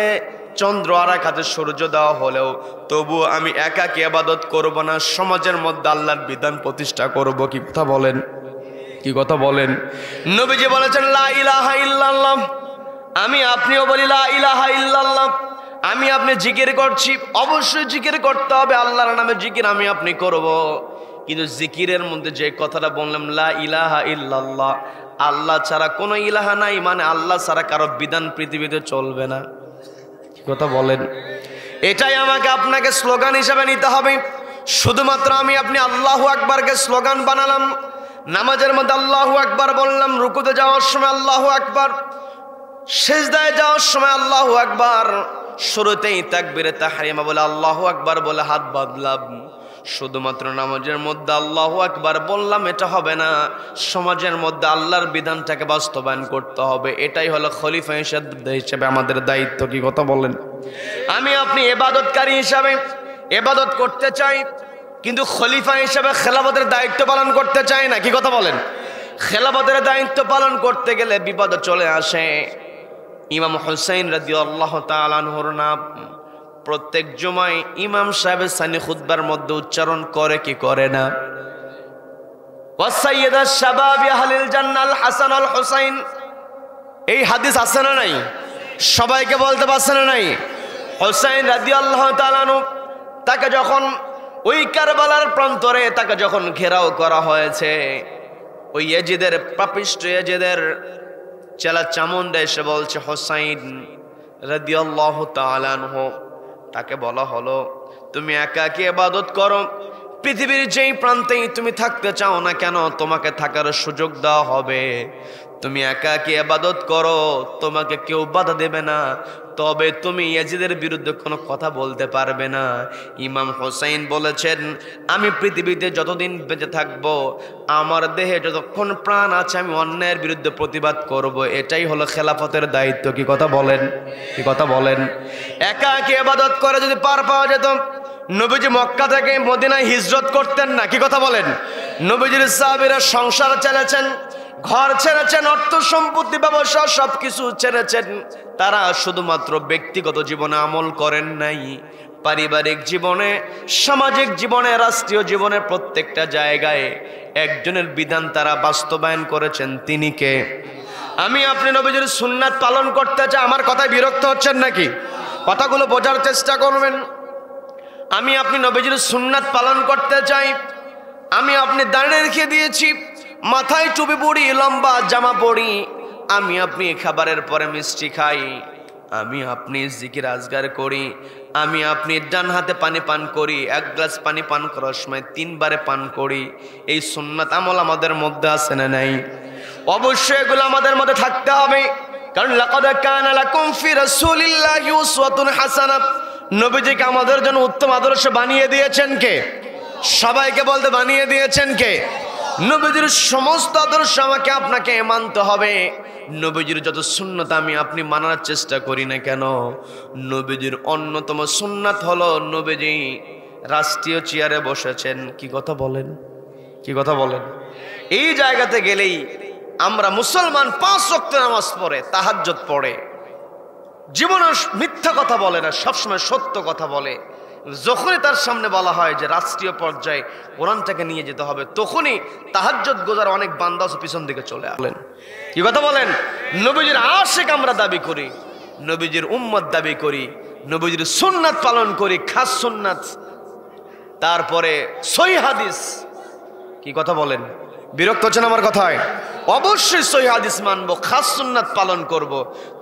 চন্দ্র আর এক হাতে সূর্য দেওয়া হলেও তবু আমি একা একা ইবাদত করব না, সমাজের মধ্যে আল্লাহর বিধান প্রতিষ্ঠা করব। কি কথা বলেন? কি কথা বলেন? নবীজি বলেছেন লা ইলাহা ইল্লাল্লাহ, আমি আপনিও বলি লা ইলাহা ইল্লাল্লাহ। আমি আপনি জিকির করছি, অবশ্যই জিকির করতে হবে, আল্লাহর নামে জিকির আমি আপনি করব। কিন্তু জিকিরের মধ্যে যে কথাটা বললাম লা ইলাহা ইল্লাল্লাহ, আল্লাহ ছাড়া কোনো ইলাহা নাই, মানে আল্লাহ ছাড়া কারো বিধান পৃথিবীতে চলবে না। কি কথা বলেন? এটাই আমাকে আপনাকে স্লোগান হিসেবে নিতে হবে। শুধুমাত্র আমি আপনি আল্লাহু আকবারকে স্লোগান বানালাম, নামাজের মধ্যে আল্লাহু আকবার বললাম, রুকুতে যাওয়ার সময় আল্লাহু আকবার, সিজদায় যাওয়ার সময় আল্লাহু আকবার, শুরুতেই তাকবীরে তাহরিমা বলে আল্লাহু আকবার বলে হাত বাঁধলাম, শুধুমাত্র নামাজের মধ্যে আল্লাহু আকবার বললাম, এটা হবে না। সমাজের মধ্যে আল্লাহর বিধানটাকে বাস্তবায়ন করতে হবে। এটাই হলো খলিফা হিসেবে আমাদের দায়িত্ব। কি কথা বলেন? আমি আপনি ইবাদতকারী হিসাবে ইবাদত করতে চাই, কিন্তু খলিফা হিসেবে খেলাফতের দায়িত্ব পালন করতে চাই না। কি কথা বলেন? খেলাফতের দায়িত্ব পালন করতে গেলে বিপদ চলে আসে। ইমাম হুসাইন রাদিয়াল্লাহু তাআলা আনহুর নাম প্রত্যেক জুমায় ইমাম সাহেবের সানি খুতবার মধ্যে উচ্চারণ করে কি করে না? ওয়াসাইয়্যিদুশ শাবাবি আহলিল জান্নাল হাসান আল হুসাইন, এই হাদিস আছে না নাই? সবাইকে বলতে পারছে না নাই? হুসাইন রাদিয়াল্লাহু তাআলা আনহু তাকে যখন ওই কারবালার প্রান্তরে তাকে যখন ঘেরাও করা হয়েছে, ওই ইয়াজিদের পাপিষ্ঠ ইয়াজিদের চেলা চামুন্ডা এসে বলছে হুসাইন রাদিয়াল্লাহু তাআলা আনহু, তাকে বলা হলো তুমি একা একা ইবাদত করো, পৃথিবীর যেই প্রান্তেই তুমি থাকতে চাও না কেন তোমাকে থাকার সুযোগ দেওয়া হবে। তুমি একা একা ইবাদত করো, তোমাকে কেউ বাধা দেবে না, তবে তুমি ইয়াজিদের বিরুদ্ধে কোনো কথা বলতে পারবে না। ইমাম হোসাইন বলেছেন, আমি পৃথিবীতে যতদিন বেঁচে থাকব, আমার দেহে যতক্ষণ প্রাণ আছে আমি অন্যায়ের বিরুদ্ধে প্রতিবাদ করব। এটাই হলো খেলাফতের দায়িত্ব। কি কথা বলেন? কি কথা বলেন? একা একা ইবাদত করে যদি পার পাওয়া যেত, নবীজি মক্কা থেকে মদিনায় হিজরত করতেন না। কি কথা বলেন? নবীজির সাহাবীরা সংসার চালাচ্ছেন, ঘর ছেড়েছেন, অর্থ সম্পত্তি ব্যবসা সবকিছু ছেড়েছেন। তারা শুধুমাত্র ব্যক্তিগত জীবনে আমল করেন নাই, পারিবারিক জীবনে, সামাজিক জীবনে, রাষ্ট্রীয় জীবনে প্রত্যেকটা জায়গায় একজনের বিধান তারা বাস্তবায়ন করেছেন। তিনি কে? আমি আপনি নবীজির সুন্নাত পালন করতে চাই। আমার কথায় বিরক্ত হচ্ছেন নাকি? কথাগুলো বোঝার চেষ্টা করবেন। আমি আপনি নবীজির সুন্নাত পালন করতে চাই। আমি আপনি দাঁড়িয়ে রেখে দিয়েছি, মাথায় টুপি পরি, লম্বা জামা পরি। আমি আপনি খাবারের পরে মিষ্টি খাই। আমি আপনি জিকির আজগার করি। আমি আপনি ডান হাতে পানি পান করি, এক গ্লাস পানি পান করার সময় 3 বারে পান করি। এই সুন্নাত আমল আমাদের মধ্যে আছে না নাই? অবশ্যই এগুলো আমাদের মধ্যে থাকতে হবে। কারণ লাকাদ কানা লাকুম ফি রাসূলিল্লাহি উসওয়াতুন হাসানাহ, নবীজিকে আমাদের জন্য উত্তম আদর্শ বানিয়ে দিয়েছেন কে? সবাইকে বলতে বানিয়ে দিয়েছেন কে? নবীজির সমস্ত আদর্শ আমাকে আপনাকে মানতে হবে। নবীজির যত সুন্নাত আমি আপনি মানার চেষ্টা করি না কেন, নবীজির অন্যতম সুন্নাত হলো নবীজি রাষ্ট্রীয় চেয়ারে বসেছেন। কি কথা বলেন? কি কথা বলেন? এই জায়গাতে গেলেই আমরা মুসলমান 5 ওয়াক্ত নামাজ পড়ে, তাহাজ্জুদ পড়ে, জীবনে মিথ্যা কথা বলে না, সবসময় সত্য কথা বলে। যখনই তার সামনে বলা হয় যে রাষ্ট্রীয় পর্যায়ে কোরআনটাকে নিয়ে যেতে হবে, তখনই তাহাজ্জুদ গোজার অনেক বান্দা পিছন দিকে চলে আসেন। কি কথা বলেন? নবীজির আশিক আমরা দাবি করি, নবীজির উম্মত দাবি করি, নবীজির সুন্নাত পালন করি, খাস সুন্নাত, তারপরে সহিহ হাদিস। কি কথা বলেন? বিরক্ত হচ্ছেন আমার কথায়? অবশ্যই সহিহ হাদিস মানবো, খাস সুন্নাত পালন করব।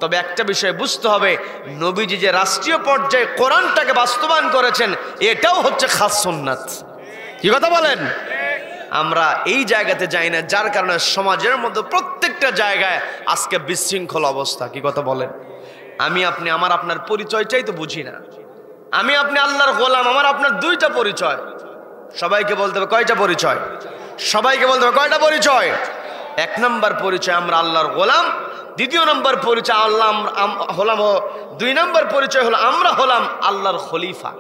তবে একটা বিষয় বুঝতে হবে, নবীজি যে রাষ্ট্রীয় পর্যায়ে কোরআনটাকে বাস্তবায়ন করেছেন, এটাও হচ্ছে খাস সুন্নাত। কি কথা বলেন? আমরা এই জায়গাতে যাই না, যার কারণে সমাজের মধ্যে প্রত্যেকটা জায়গায় আজকে বিশৃঙ্খল অবস্থা। কি কথা বলেন? আমি আপনি আমার আপনার পরিচয়টাই তো বুঝি না। আমি আপনি আল্লাহর গোলাম, আমার আপনার 2টা পরিচয়। সবাইকে বলতে হবে কয়টা পরিচয়? সবাইকে বলতে হবে কয়টা পরিচয়? 1 নম্বর পরিচয় আমরা আল্লাহর গোলাম, 2 নম্বর পরিচয় আল্লাহ হলাম, 2 নম্বর পরিচয় হলো আমরা হলাম আল্লাহর খলিফা।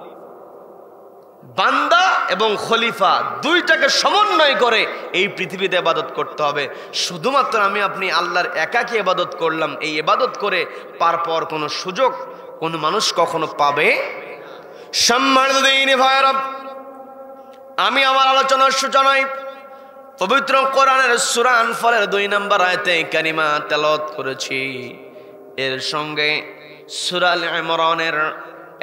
বান্দা এবং খলিফা 2টাকে সমন্বয় করে এই পৃথিবীতে ইবাদত করতে হবে। শুধুমাত্র আমি আপনি আল্লাহর একাকী ইবাদত করলাম, এই ইবাদত করে পার কোনো সুযোগ কোন মানুষ কখনো পাবে? সম্মানিত দিনী ভাইরা, আমি আমার আলোচনার সূচনায় পবিত্র কোরআনের সূরা আনফালের 2 নম্বর আয়াতে কারিমা তেলাওয়াত করেছি। এর সঙ্গে সূরা আল ইমরানের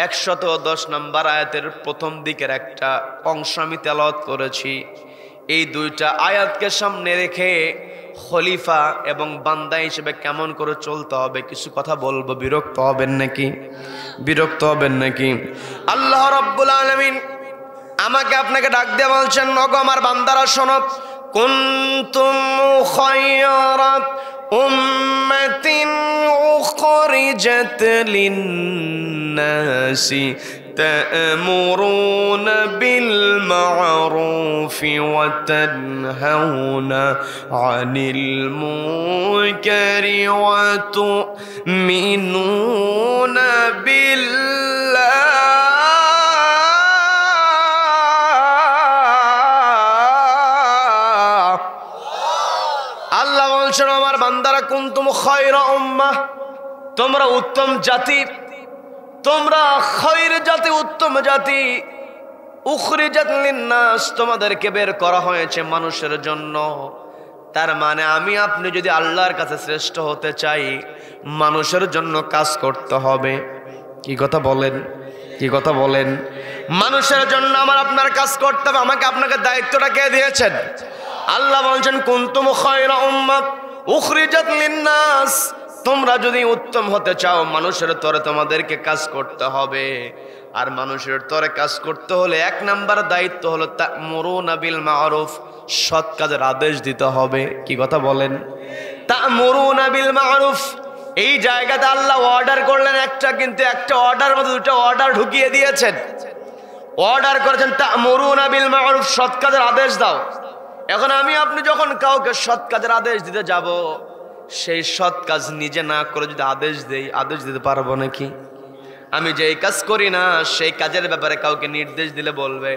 110 নম্বর আয়াতের প্রথম দিকের একটা অংশ আমি তেলাওয়াত করেছি। এই 2টা আয়াতকে সামনে রেখে খলিফা এবং বান্দা হিসেবে কেমন করে চলতে হবে কিছু কথা বলবো। বিরক্ত হবেন নাকি? বিরক্ত হবেন নাকি? আল্লাহ রাব্বুল আলামিন আমাকে আপনাকে ডাক দিয়ে বলছেন, ওগো আমার বান্দারা শোনো, কুনতুম খায়রা উম্মাতিন উখরিজাত লিন-নাসি তা'মুরুনা বিল মা'রুফি ওয়া তানহাউনা আনিল মুনকারি ওয়া তু'মিনুনা বিল্লাহ। আল্লাহ বলছেন, আমার বান্দারা, কুনতুম খায়রা উম্মাহ, তোমরা উত্তম জাতি, তোমরা খায়র জাতি, উত্তম জাতি। উখরিজাত লিন-নাস, তোমাদেরকে বের করা হয়েছে মানুষের জন্য। তার মানে আমি আপনি যদি আল্লাহর কাছে শ্রেষ্ঠ হতে চাই, মানুষের জন্য কাজ করতে হবে। কি কথা বলেন? কি কথা বলেন? মানুষের জন্য আমার আপনার কাজ করতে হবে। আমাকে আপনাকে দায়িত্বটা কে দিয়েছেন? আল্লাহ বলছেন, কুনতুম খায়রা উম্মাহ উখরিজাত লিন-নাস, তোমরা যদি উত্তম হতে চাও মানুষের তরে তোমাদেরকে কাজ করতে হবে। আর মানুষের তরে কাজ করতে হলে 1 নম্বর দায়িত্ব হলো তা'মুরুনা বিল মা'রুফ, সৎ কাজের আদেশ দিতে হবে। কি কথা বলেন? তা'মুরুনা বিল মা'রুফ, এই জায়গাতে আল্লাহ অর্ডার করলেন একটা, কিন্তু একটা অর্ডার মধ্যে দুটো অর্ডার ঢুকিয়ে দিয়েছেন। অর্ডার করেছেন তা'মুরুনা বিল মা'রুফ, সৎ কাজের আদেশ দাও। এখন আমি আপনি যখন কাউকে সৎ কাজের আদেশ দিতে যাব, সেই সৎ কাজ নিজে না করে যদি আদেশ দেই, আদেশ দিতে পারবো নাকি? আমি যেই কাজ করি না সেই কাজের ব্যাপারে কাউকে নির্দেশ দিলে বলবে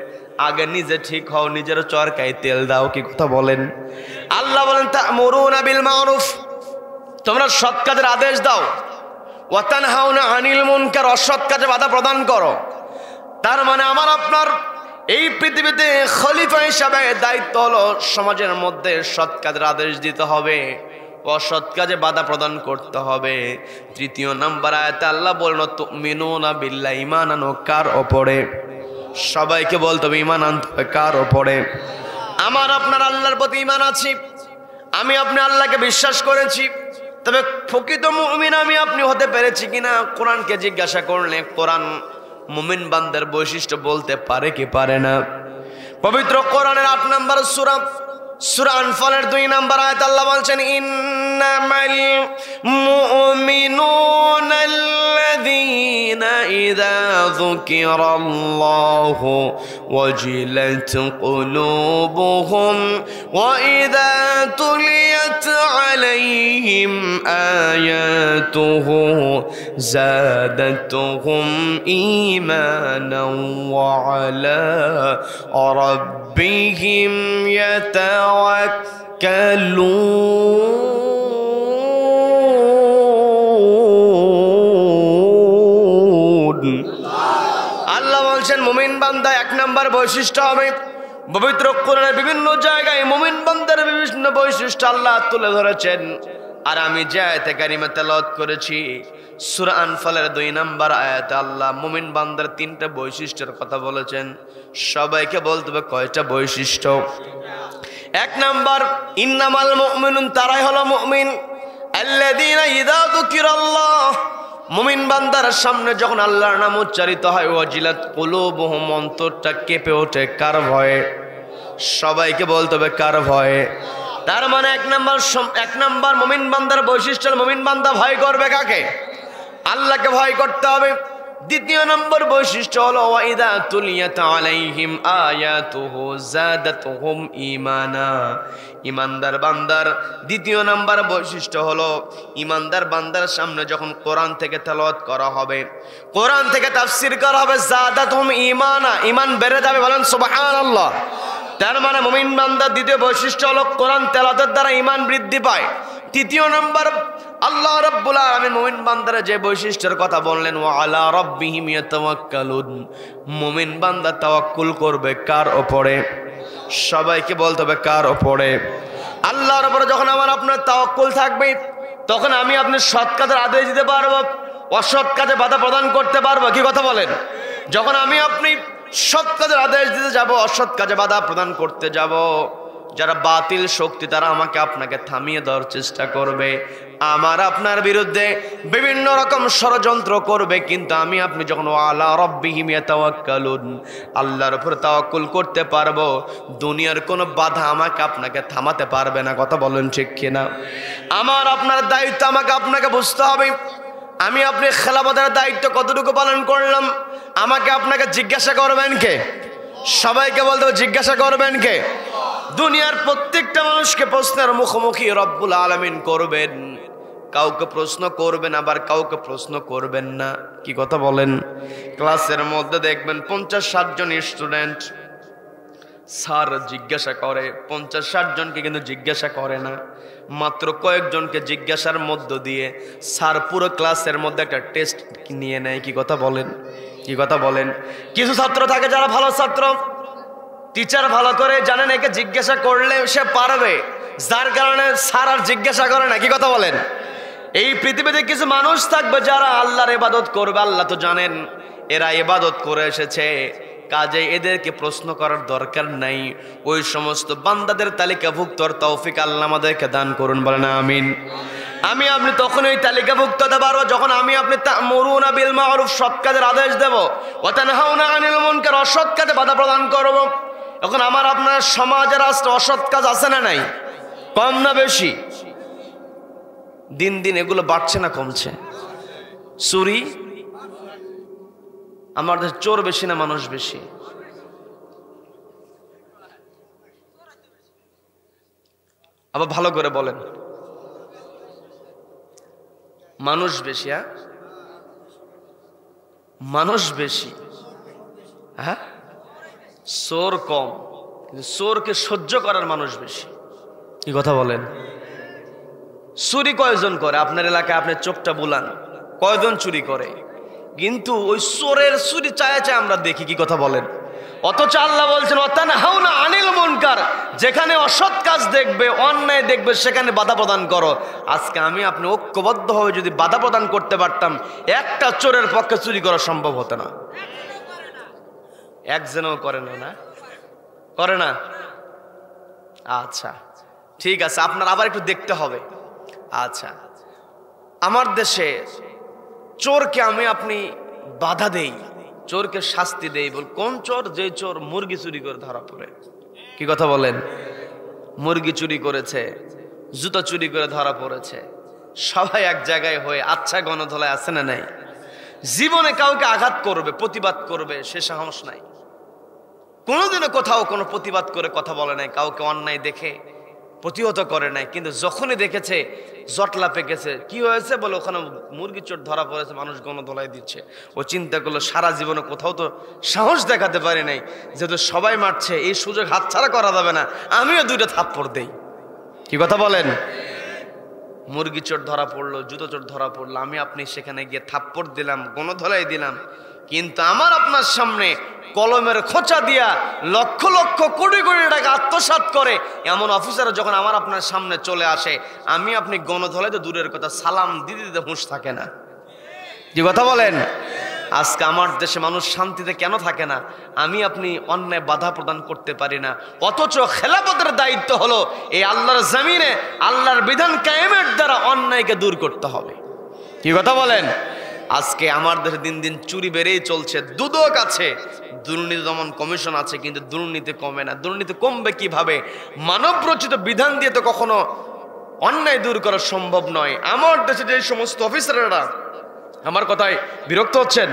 আগে নিজে ঠিক হও, নিজের চরকায় তেল দাও। কি কথা বলেন? আল্লাহ বলেন তা'মুরুনা বিল মা'রুফ, তোমরা সৎ কাজের আদেশ দাও। ওয়া তানহাউনা আনিল মুনকার, অসৎ কাজে বাধা প্রদান করো। তার মানে আমার আপনার এই পৃথিবীতে খলিফা হিসাবে দায়িত্ব হলো সমাজের মধ্যে সৎ কাজের আদেশ দিতে হবে, অসৎ কাজে বাধা প্রদান করতে হবে। তৃতীয় নাম্বার আয়াতে আল্লাহ বলল তুমিনুনা বিল্লাহ, ঈমান আনো কার উপরে? সবাইকে বলতে হবে ঈমান আনতে হবে কার উপরে? আমার আপনার আল্লাহর প্রতি ঈমান আছে, আমি আপনি আল্লাহকে বিশ্বাস করেছি, তবে প্রকৃত মুমিন আমি আপনি হতে পেরেছি কিনা কোরআনকে জিজ্ঞাসা করলে কোরআন মুমিন বান্দার বৈশিষ্ট্য বলতে পারে কি পারে না? পবিত্র কোরআনের 8 নম্বর সূরা, সূরা আনফালের 2 নম্বর আয়াত আল্লাহ বলছেন ইন্নামাল মুমিনুনা আল্লাযীনা ইযা যুকিরাল্লাহু ওয়াজিলাত কুলুবুহুম ওয়া ইযা তুলিয়াত আলাইহিম আয়াতুহু যাদাতুহুম ঈমানান ওয়া আলা রাব্বিহিম ইয়াতাওয়াক্কালুন। আল্লাহ বলছেন মুমিন বান্দা 1 নম্বর বৈশিষ্ট্য হবে। পবিত্র কোরআনের বিভিন্ন জায়গায় মুমিন বান্দার বিভিন্ন বৈশিষ্ট্য আল্লাহ তুলে ধরেছেন। আর আমি যে আয়াতে কারিমা তেলাওয়াত করেছি সূরা আনফালের 2 নম্বর আয়াতে আল্লাহ মুমিন বান্দার 3টা বৈশিষ্ট্যের কথা বলেছেন। সবাইকে বলতে হবে কয়টা বৈশিষ্ট্য? 1 নম্বর ইন্নামাল মুমিনুন, তারাই হলো মুমিন আল্লাযীনা ইযা যুকিরাল্লাহ, মুমিন বান্দার সামনে যখন আল্লাহর নাম উচ্চারিত হয় ওয়াজিলাত কুলুবুহুম, অন্তরটা কেঁপে ওঠে। কার ভয়ে? সবাইকে বলতে হবে কার ভয়ে? তার মানে 1 নম্বর মুমিন বান্দার বৈশিষ্ট্য, মুমিন বান্দা ভয় করবে কাকে? আল্লাহকে ভয় করতে হবে। 2 নম্বর বৈশিষ্ট্য হলো ওয়াইদা তুলিয়াত আলাইহিম আয়াতুহু যাদাতুহুম ঈমানা, ঈমানদার বান্দার 2 নম্বর বৈশিষ্ট্য হলো ঈমানদার বান্দার সামনে যখন কোরআন থেকে তেলাওয়াত করা হবে, কোরআন থেকে তাফসীর করা হবে, যাদাতুহুম ঈমানা, ঈমান বেড়ে যাবে। বলেন সুবহানাল্লাহ। তার মানে মুমিন বান্দার 2য় বৈশিষ্ট্য হলো কোরআন তেলাওয়াতের দ্বারা ঈমান বৃদ্ধি পায়। 3য় নম্বর আল্লাহ রাব্বুল আলামিন মুমিন বান্দার যে বৈশিষ্ট্যের কথা বললেন ওয়া আলা রাব্বিহিম ইয়াতাওয়াক্কালুন, মুমিন বান্দা তাওয়াক্কুল করবে কার উপরে? সবাইকে বলতে হবে কার উপরে? আল্লাহর উপরে। যখন আমার আপনার তাওয়াক্কুল থাকবে তখন আমি আপনি সৎ কাজের আদেশ দিতে পারবো, অসৎ কাজে বাধা প্রদান করতে পারবো। কি কথা বলেন? যখন আমি আপনি সৎ কাজের আদেশ দিতে যাব, অসৎ কাজে বাধা প্রদান করতে যাব, যারা বাতিল শক্তি তারা আমাকে আপনাকে থামিয়ে দেওয়ার চেষ্টা করবে, আমার আপনার বিরুদ্ধে বিভিন্ন রকম ষড়যন্ত্র করবে। কিন্তু আমি আপনি যখন আলা রাব্বিহিম ইয়াতাওয়াক্কালুন, আল্লাহর উপর তাওয়াক্কুল করতে পারবো, দুনিয়ার কোনো বাধা আমাকে আপনাকে থামাতে পারবে না। কথা বলেন ঠিক কিনা? আমার আপনার দায়িত্ব আমাকে আপনাকে বুঝতে হবে। আমি আপনি খেলাফতের দায়িত্ব কতটুকু পালন করলাম আমাকে আপনাকে জিজ্ঞাসা করবেন কে? সবাইকে বলতে জিজ্ঞাসা করবেন কে? দুনিয়ার প্রত্যেকটা মানুষকে প্রশ্নের মুখোমুখি রব্বুল আলামিন করবেন। কাউকে প্রশ্ন করবেন আবার কাউকে প্রশ্ন করবেন না। কি কথা বলেন? ক্লাসের মধ্যে দেখবেন 50-60 জন স্টুডেন্ট, স্যার জিজ্ঞাসা করে 50-60 জনকে কিন্তু জিজ্ঞাসা করে না, মাত্র কয়েকজনকে জিজ্ঞাসার মধ্য দিয়ে স্যার পুরো ক্লাসের মধ্যে একটা টেস্ট নিয়ে নেয়। কি কথা বলেন? কি কথা বলেন? কিছু ছাত্র থাকে যারা ভালো ছাত্র, টিচার ভালো করে জানেন একে জিজ্ঞাসা করলে সে পারবে, যার কারণে স্যার আর জিজ্ঞাসা করে না। কি কথা বলেন? এই পৃথিবীতে কিছু মানুষ থাকবে যারা আল্লাহর ইবাদত করবে, আল্লাহ তো জানেন এরা ইবাদত করে এসেছে, কাজে এদেরকে প্রশ্ন করার দরকার নাই। ওই সমস্ত বান্দাদের তালিকাভুক্ত তৌফিক আল্লাহ আমাদেরকে দান করুন, বলেন আমিন। আমি আপনি তখন ওই তালিকাভুক্ত হতে পারবো যখন আমি আপনি তা'মুরুনা বিল মা'রুফ, সৎ কাজের আদেশ দেব, ওয়া তানহাউনা আনিল মুনকার, অসৎ কাজে বাধা প্রদান করব। এখন আমার আপনার সমাজের রাষ্ট্রে অসৎ কাজ আছে না নাই? কম না বেশি? দিন দিন এগুলো বাড়ছে না কমছে? চুরি, আমাদের চোর বেশি না মানুষ বেশি? আবার ভালো করে বলেন। মানুষ বেশি। হ্যাঁ, মানুষ বেশি। হ্যাঁ, চোর কম, কিন্তু চোরকে সহ্য করার মানুষ বেশি। কি কথা বলেন? চুরি কয়জন করে আপনার এলাকায়? আপনি চোখটা বুলান, কয়জন চুরি করে? কিন্তু ওই চোরের চুরি চায় চায় আমরা দেখি। কি কথা বলেন? অথচ আল্লাহ বলছেন ওয়াতানহাউনা আনিল মুনকার, যেখানে অসৎ কাজ দেখবে, অন্যায় দেখবে, সেখানে বাধা প্রদান করো। আজকে আমি আপনি ঐক্যবদ্ধভাবে যদি বাধা প্রদান করতে পারতাম, একটা চোরের পক্ষে চুরি করা সম্ভব হতো না। একজনও করে না, না করে না? আচ্ছা ঠিক আছে, আপনার আবার একটু দেখতে হবে। আচ্ছা, আমার দেশে চোরকে আমি আপনি বাধা দেই, চোরকে শাস্তি দেই। বল কোন চোর? যে চোর মুরগি চুরি করে ধরা পড়ে। কি কথা বলেন? মুরগি চুরি করেছে, জুতা চুরি করে ধরা পড়েছে, সবাই এক জায়গায় হয়ে আচ্ছা গণধোলায় আছে না নাই? জীবনে কাউকে আঘাত করবে, প্রতিবাদ করবে, সে সাহস নাই। কোনোদিনও কোথাও কোনো প্রতিবাদ করে কথা বলে নাই, কাউকে অন্যায় দেখে প্রতিহত করে নাই। কিন্তু যখনই দেখেছে জটলা পেকেছে, কি হয়েছে বলে ওখানে মুরগি চোর ধরা পড়েছে, মানুষ গণধোলাই দিচ্ছে, ও চিন্তা করলো সারা জীবনে কোথাও তো সাহস দেখাতে পারি নাই, যেহেতু সবাই মারছে এই সুযোগ হাতছাড়া করা যাবে না, আমিও দুইটা থাপ্পড় দেই। কি কথা বলেন? মুরগি চোর ধরা পড়লো, জুতো চোর ধরা পড়লো, আমি আপনি সেখানে গিয়ে থাপ্পড় দিলাম, গণধোলাই দিলাম। কিন্তু আমার আপনার সামনে কলমের খোঁচা দিয়া লক্ষ লক্ষ কোটি কোটি টাকা আত্মসাৎ করে এমন অফিসার যখন আমার আপনার সামনে চলে আসে, আমি আপনি গণধোলাই তো দূরের কথা, সালাম দিতে দিতে হুঁশ থাকে না। কি কথা বলেন? আজকে আমার দেশে মানুষ শান্তিতে কেন থাকে না? আমি আপনি অন্যায় বাধা প্রদান করতে পারি না। অথচ খেলাফতের দায়িত্ব হলো এই আল্লাহর জমিনে আল্লাহর বিধান কায়েমের দ্বারা অন্যায়কে দূর করতে হবে। কি কথা বলেন? আজকে আমার দেশে দিন দিন চুরি বেড়েই চলছে। দুদক আছে, দুর্নীতি দমন কমিশন আছে, কিন্তু দুর্নীতি কমে না। দুর্নীতি কমবে কিভাবে? মানব রচিত বিধান দিয়ে তো কখনো অন্যায় দূর করা সম্ভব নয়। আমার দেশে যে সমস্ত অফিসাররা, আমার কথায় বিরক্ত হচ্ছেন,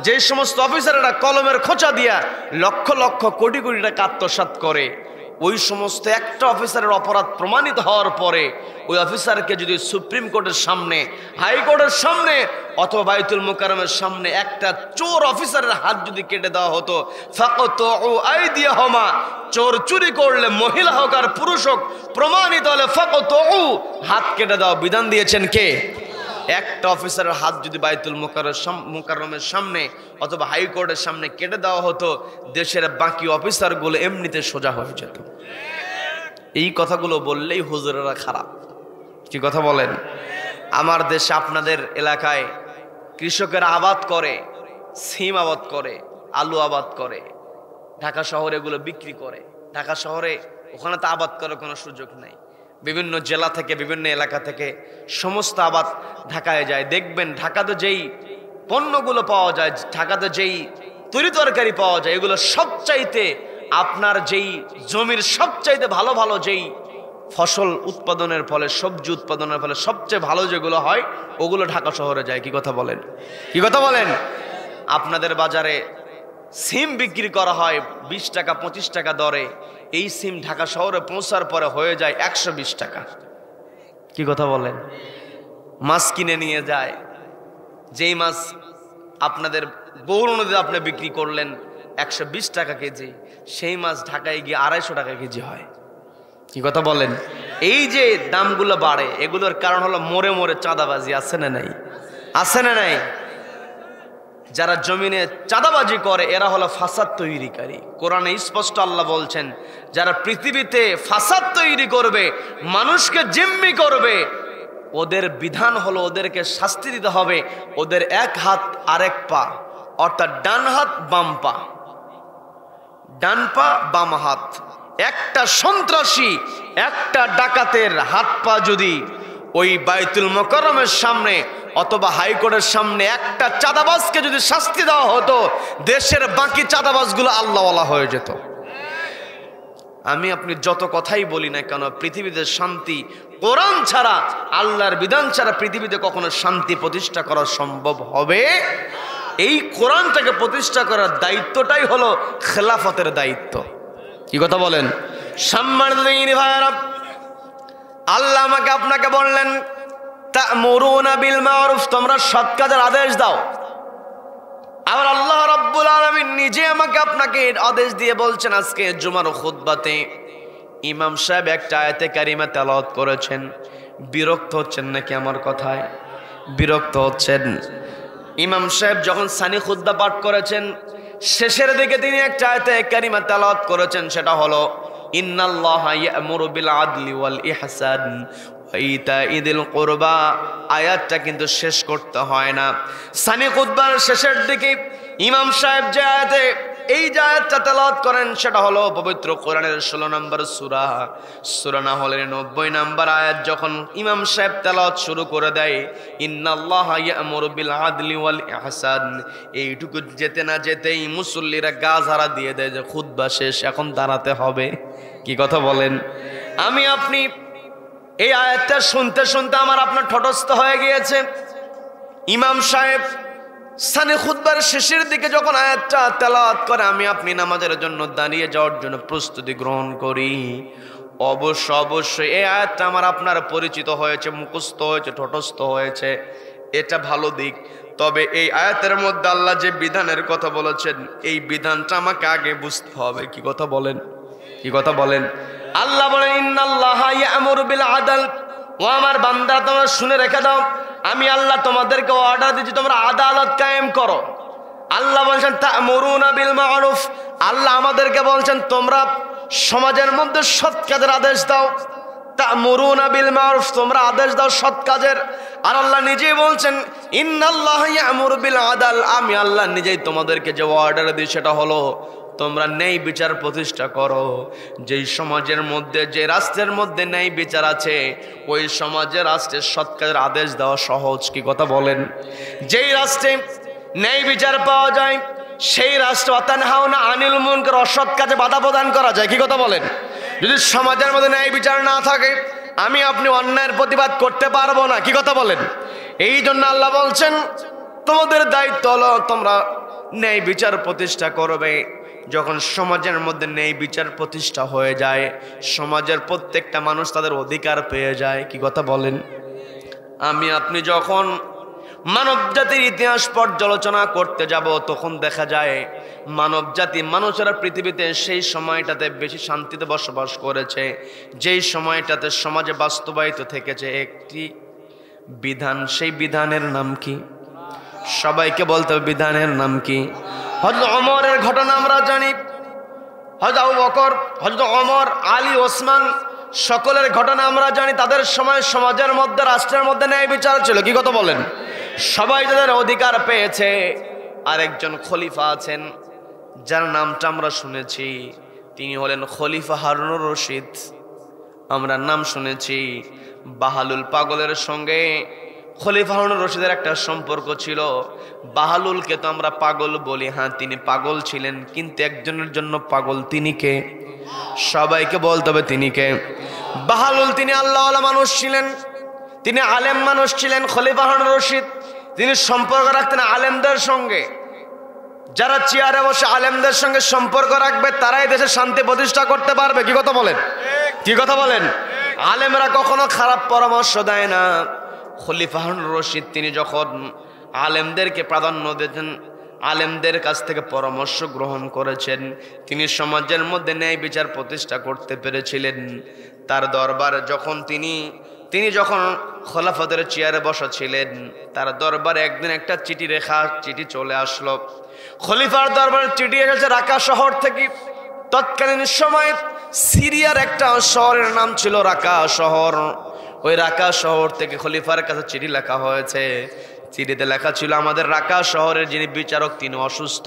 যে সমস্ত অফিসাররা কলমের খোঁচা দিয়া লক্ষ লক্ষ কোটি কোটি টাকা আত্মসাৎ করে, ওই সমস্ত একটা অফিসারের অপরাধ প্রমাণিত হওয়ার পরে ওই অফিসারকে যদি সুপ্রিম কোর্টের সামনে, হাইকোর্টের সামনে অথবা বাইতুল মুকাররমের সামনে একটা চোর অফিসারের হাত যদি কেটে দেওয়া হতো, ফাকতু আইদিয়াহুমা, চোর চুরি করলে মহিলা হোক আর পুরুষ হোক প্রমাণিত হলে ফাকতু, হাত কেটে দেওয়া বিধান দিয়েছেন কে? একটা অফিসারের হাত যদি বাইতুল মুকাররমের সামনে অথবা হাইকোর্টের সামনে কেটে দেওয়া হতো, দেশের বাকি অফিসারগুলো এমনিতে সোজা হয়ে যেত। এই কথাগুলো বললেই হুজুরেরা খারাপ। কি কথা বলেন? আমার দেশে আপনাদের এলাকায় কৃষকেরা আবাদ করে, সিম আবাদ করে, আলু আবাদ করে, ঢাকা শহরে এগুলো বিক্রি করে। ঢাকা শহরে ওখানে তো আবাদ করার কোনো সুযোগ নেই। বিভিন্ন জেলা থেকে, বিভিন্ন এলাকা থেকে সমস্ত আবাদ ঢাকায় যায়। দেখবেন ঢাকাতে যেই পণ্যগুলো পাওয়া যায়, ঢাকাতে যেই তরি তরকারি পাওয়া যায়, এগুলো সবচাইতে আপনার যেই জমির সবচাইতে ভালো ভালো যেই ফসল উৎপাদনের ফলে, সবজি উৎপাদনের ফলে সবচেয়ে ভালো যেগুলো হয়, ওগুলো ঢাকা শহরে যায়। কি কথা বলেন? কি কথা বলেন? আপনাদের বাজারে সিম বিক্রি করা হয় 20 টাকা 25 টাকা দরে, এই সিম ঢাকা শহরে পৌঁছার পরে হয়ে যায় 120 টাকা। কি কথা বলেন? মাছ কিনে নিয়ে যায়, যেই মাছ আপনাদের গৌর নদীতে আপনি বিক্রি করলেন 120 টাকা কেজি, সেই মাছ ঢাকায় গিয়ে 250 টাকা কেজি হয়। কি কথা বলেন? এই যে দামগুলো বাড়ে, এগুলোর কারণ হলো মোড়ে মোড়ে চাঁদাবাজি। আছে না নাই? আছে না নাই? যারা জমিনে চাঁদাবাজি করে এরা হলো ফাসাদ তৈরিকারী। কোরআনে স্পষ্ট আল্লাহ বলছেন, যারা পৃথিবীতে ফাসাদ তৈরি করবে, মানুষকে জিম্মি করবে, ওদের বিধান হলো ওদেরকে শাস্তি দিতে হবে। ওদের এক হাত আরেক পা, অর্থাৎ ডান হাত বাম পা, ডান পা বাম হাত। একটা সন্ত্রাসী, একটা ডাকাতের হাত পা যদি ওই বাইতুল মুকাররমের সামনে অথবা হাইকোর্টের সামনে একটা চাঁদাবাজকে যদি শাস্তি দেওয়া হতো, দেশের বাকি চাঁদাবাজগুলো আল্লাহওয়ালা হয়ে যেত। আমি আপনি যত কথাই বলি না কেন, পৃথিবীতে শান্তি কোরআন ছাড়া, আল্লাহর বিধান ছাড়া পৃথিবীতে কখনো শান্তি প্রতিষ্ঠা করা সম্ভব হবে? এই কোরআনটাকে প্রতিষ্ঠা করার দায়িত্বটাই হলো খেলাফতের দায়িত্ব। কি কথা বলেন? সম্মানিত ভাইয়েরা, আল্লাহ আমাকে আপনাকে বললেন তা'মুরুনা বিল মা'রুফ, তোমরা সৎ কাজের আদেশ দাও। আবার আল্লাহ রাব্বুল আলামিন নিজে আমাকে আপনাকে আদেশ দিয়ে বলছেন। আজকে জুমার খুতবাতে ইমাম সাহেব একটা আয়াতে কারিমা তেলাওয়াত করেছেন। বিরক্ত হচ্ছেন নাকি আমার কথায়? বিরক্ত হচ্ছেন? ইমাম সাহেব যখন সানি খুতবা পাঠ করেছেন, শেষের দিকে তিনি একটা আয়াতে কারিমা তেলাওয়াত করেছেন, সেটা হলো ইন্নাল্লাহা ইয়া'মুরু বিল আদলি ওয়াল ইহসান ওয়া ইতা'i যিল কুরবা। আয়াতটা কিন্তু শেষ করতে হয় না। সানি খুতবার শেষের দিকে ইমাম সাহেব যে আয়াতে এই যে আয়াতটা তেলাওয়াত করেন, সেটা হলো পবিত্র কোরআনের 16 নম্বর সূরা নাহলের 90 নম্বর আয়াত। যখন ইমাম সাহেব তেলাওয়াত শুরু করে দেয়, ইন্নাল্লাহা ইয়া'মুরু বিল আদলি ওয়াল ইহসান, এইটুকু যেতে না যেতেই মুসল্লিরা গা ঝাড়া দিয়ে দেয় যে খুতবা শেষ, এখন দাঁড়াতে হবে। কি কথা বলেন? আমি আপনি এই আয়াতটা শুনতে শুনতে আমার আপনার ঠটস্থ হয়ে গিয়েছে। ইমাম সাহেব সানি খুতবার শেষের দিকে যখন আয়াতটা তেলাওয়াত করে, আমি আপনি নামাজের জন্য দাঁড়িয়ে যাওয়ার জন্য প্রস্তুতি গ্রহণ করি, অবশ্যই এই আয়াতটা আমার আপনার পরিচিত হয়েছে, মুখস্থ হয়েছে, ঠটস্থ হয়েছে, এটা ভালো দিক। তবে এই আয়াতের মধ্যে আল্লাহ যে বিধানের কথা বলেছেন, এই বিধানটা আমাকে আগে বুঝতে হবে। কি কথা বলেন? কি কথা বলেন? আল্লাহ বলেন ইন্নাল্লাহা ইয়া'মুরু বিল আদল। ও আমার বান্দা, তোমরা শুনে রেখে দাও, আমি আল্লাহ তোমাদেরকে অর্ডার দিচ্ছি তোমরা আদালত কায়েম করো। আল্লাহ বলছেন তা'মুরুনা বিল মা'রুফ, আল্লাহ আমাদেরকে বলছেন তোমরা সমাজের মধ্যে সৎ কাজের আদেশ দাও। তা'মুরুনা বিল মা'রুফ, তোমরা আদেশ দাও সৎ কাজের। আর আল্লাহ নিজেই বলছেন ইন্নাল্লাহা ইয়া'মুরু বিল আদল, আমি আল্লাহ নিজেই তোমাদেরকে যে অর্ডার দিই সেটা হলো তোমরা ন্যায় বিচার প্রতিষ্ঠা করো। যেই সমাজের মধ্যে, যে রাষ্ট্রের মধ্যে ন্যায় বিচার আছে, ওই সমাজের রাষ্ট্রের সৎ কাজের আদেশ দেওয়া সহজ। কি কথা বলেন? যেই রাষ্ট্রে ন্যায় বিচার পাওয়া যায়, সেই রাষ্ট্র ওয়াতানহাউনা আনিল মুনকার, অসৎ কাজে বাধা প্রদান করা যায়। কি কথা বলেন? যদি সমাজের মধ্যে ন্যায় বিচার না থাকে, আমি আপনি অন্যায়ের প্রতিবাদ করতে পারবো না। কি কথা বলেন? এই জন্য আল্লাহ বলছেন তোমাদের দায়িত্ব হলো তোমরা ন্যায় বিচার প্রতিষ্ঠা করবে। যখন সমাজের মধ্যে ন্যায় বিচার প্রতিষ্ঠা হয়ে যায়, সমাজের প্রত্যেকটা মানুষ তাদের অধিকার পেয়ে যায়। কি কথা বলেন? আমি আপনি যখন মানব জাতির ইতিহাস পর্যালোচনা করতে যাব, তখন দেখা যায় মানব জাতি, মানুষেরা পৃথিবীতে সেই সময়টাতে বেশি শান্তিতে বসবাস করেছে, যেই সময়টাতে সমাজে বাস্তবায়িত থেকেছে একটি বিধান। সেই বিধানের নাম কি? সবাইকে বলতে হবে বিধানের নাম কি? হযরত ওমরের ঘটনা আমরা জানি, হযরত আবু বকর, হযরত ওমর, আলী, ওসমান, সকলের ঘটনা আমরা জানি। তাদের সময় সমাজের মধ্যে, রাষ্ট্রের মধ্যে ন্যায় বিচার ছিল। কি কথা বলেন? সবাই তাদের অধিকার পেয়েছে। আরেকজন খলিফা আছেন যার নামটা আমরা শুনেছি, তিনি হলেন খলিফা হারুনুর রশিদ। আমরা নাম শুনেছি। বাহালুল পাগলের সঙ্গে খলিফা হারুনুর রশিদের একটা সম্পর্ক ছিল। বাহালুলকে তো আমরা পাগল বলি, হ্যাঁ তিনি পাগল ছিলেন, কিন্তু একজনের জন্য পাগল। তিনি কে? সবাইকে বলতে হবে তিনি কে? বাহালুল তিনি আল্লাহওয়ালা মানুষ ছিলেন, তিনি আলেম মানুষ ছিলেন। খলিফা হারুনুর রশিদ তিনি সম্পর্ক রাখতেন আলেমদের সঙ্গে। যারা চেয়ারে বসে আলেমদের সঙ্গে সম্পর্ক রাখবে, তারাই দেশে শান্তি প্রতিষ্ঠা করতে পারবে। কি কথা বলেন? কি কথা বলেন? আলেমরা কখনো খারাপ পরামর্শ দেয় না। খলিফা হারুনুর রশিদ তিনি যখন আলেমদেরকে প্রাধান্য দিতেন, আলেমদের কাছ থেকে পরামর্শ গ্রহণ করেছেন, তিনি সমাজের মধ্যে ন্যায় বিচার প্রতিষ্ঠা করতে পেরেছিলেন। তার দরবারে যখন তিনি যখন খলিফাদের চেয়ারে বসা ছিলেন, তার দরবারে একদিন একটা চিঠি চলে আসলো। খলিফার দরবারে চিঠি এসেছে রাকা শহর থেকে। তৎকালীন সময়ে সিরিয়ার একটা শহরের নাম ছিল রাকা শহর। ওই রাকা শহর থেকে খলিফার কাছে চিঠি লেখা হয়েছে। চিঠিতে লেখা ছিল, আমাদের রাকা শহরের যিনি বিচারক তিনি অসুস্থ।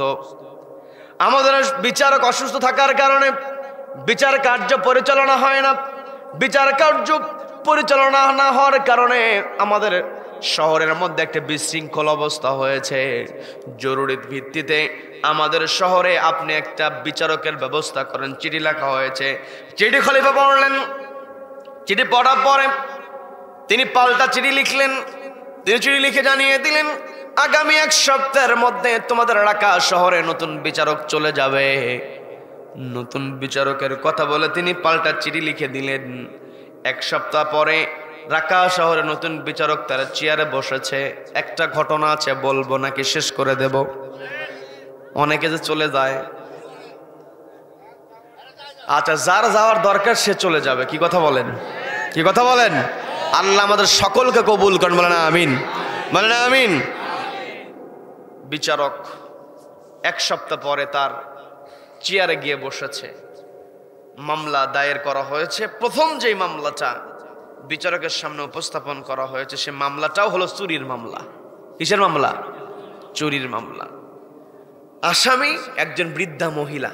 আমাদের বিচারক অসুস্থ থাকার কারণে বিচার কার্য পরিচালনা হয় না। বিচার কার্য পরিচালনা না হওয়ার কারণে আমাদের শহরের মধ্যে একটা বিশৃঙ্খল অবস্থা হয়েছে, জরুরি ভিত্তিতে আমাদের শহরে আপনি একটা বিচারকের ব্যবস্থা করেন। চিঠি লেখা হয়েছে। চিঠি খলিফা পড়লেন। চিঠি পড়ার পরে তিনি পাল্টা চিঠি লিখলেন। তিনি চিঠি লিখে জানিয়ে দিলেন, আগামী 1 সপ্তাহের মধ্যে তোমাদের ঢাকা শহরে নতুন বিচারক চলে যাবে। নতুন বিচারকের কথা বলে তিনি পাল্টা চিঠি লিখে দিলেন। 1 সপ্তাহ পরে ঢাকা শহরে নতুন বিচারক তার চেয়ারে বসেছে। একটা ঘটনা আছে, বলবো নাকি শেষ করে দেব? অনেকে যে চলে যায়, আচ্ছা, যার যাওয়ার দরকার সে চলে যাবে। কি কথা বলেন? কি কথা বলেন? আল্লাহ আমাদের সকলকে কবুল করেন, বলেন আমিন, বলেন আমিন। বিচারক 1 সপ্তাহ পরে তার চেয়ারে গিয়ে বসেছে। মামলা দায়ের করা হয়েছে। প্রথম যেই মামলাটা বিচারকের সামনে উপস্থাপন করা হয়েছে, সে মামলাটাও হলো চুরির মামলা। কিসের মামলা? চুরির মামলা। আসামি একজন বৃদ্ধা মহিলা।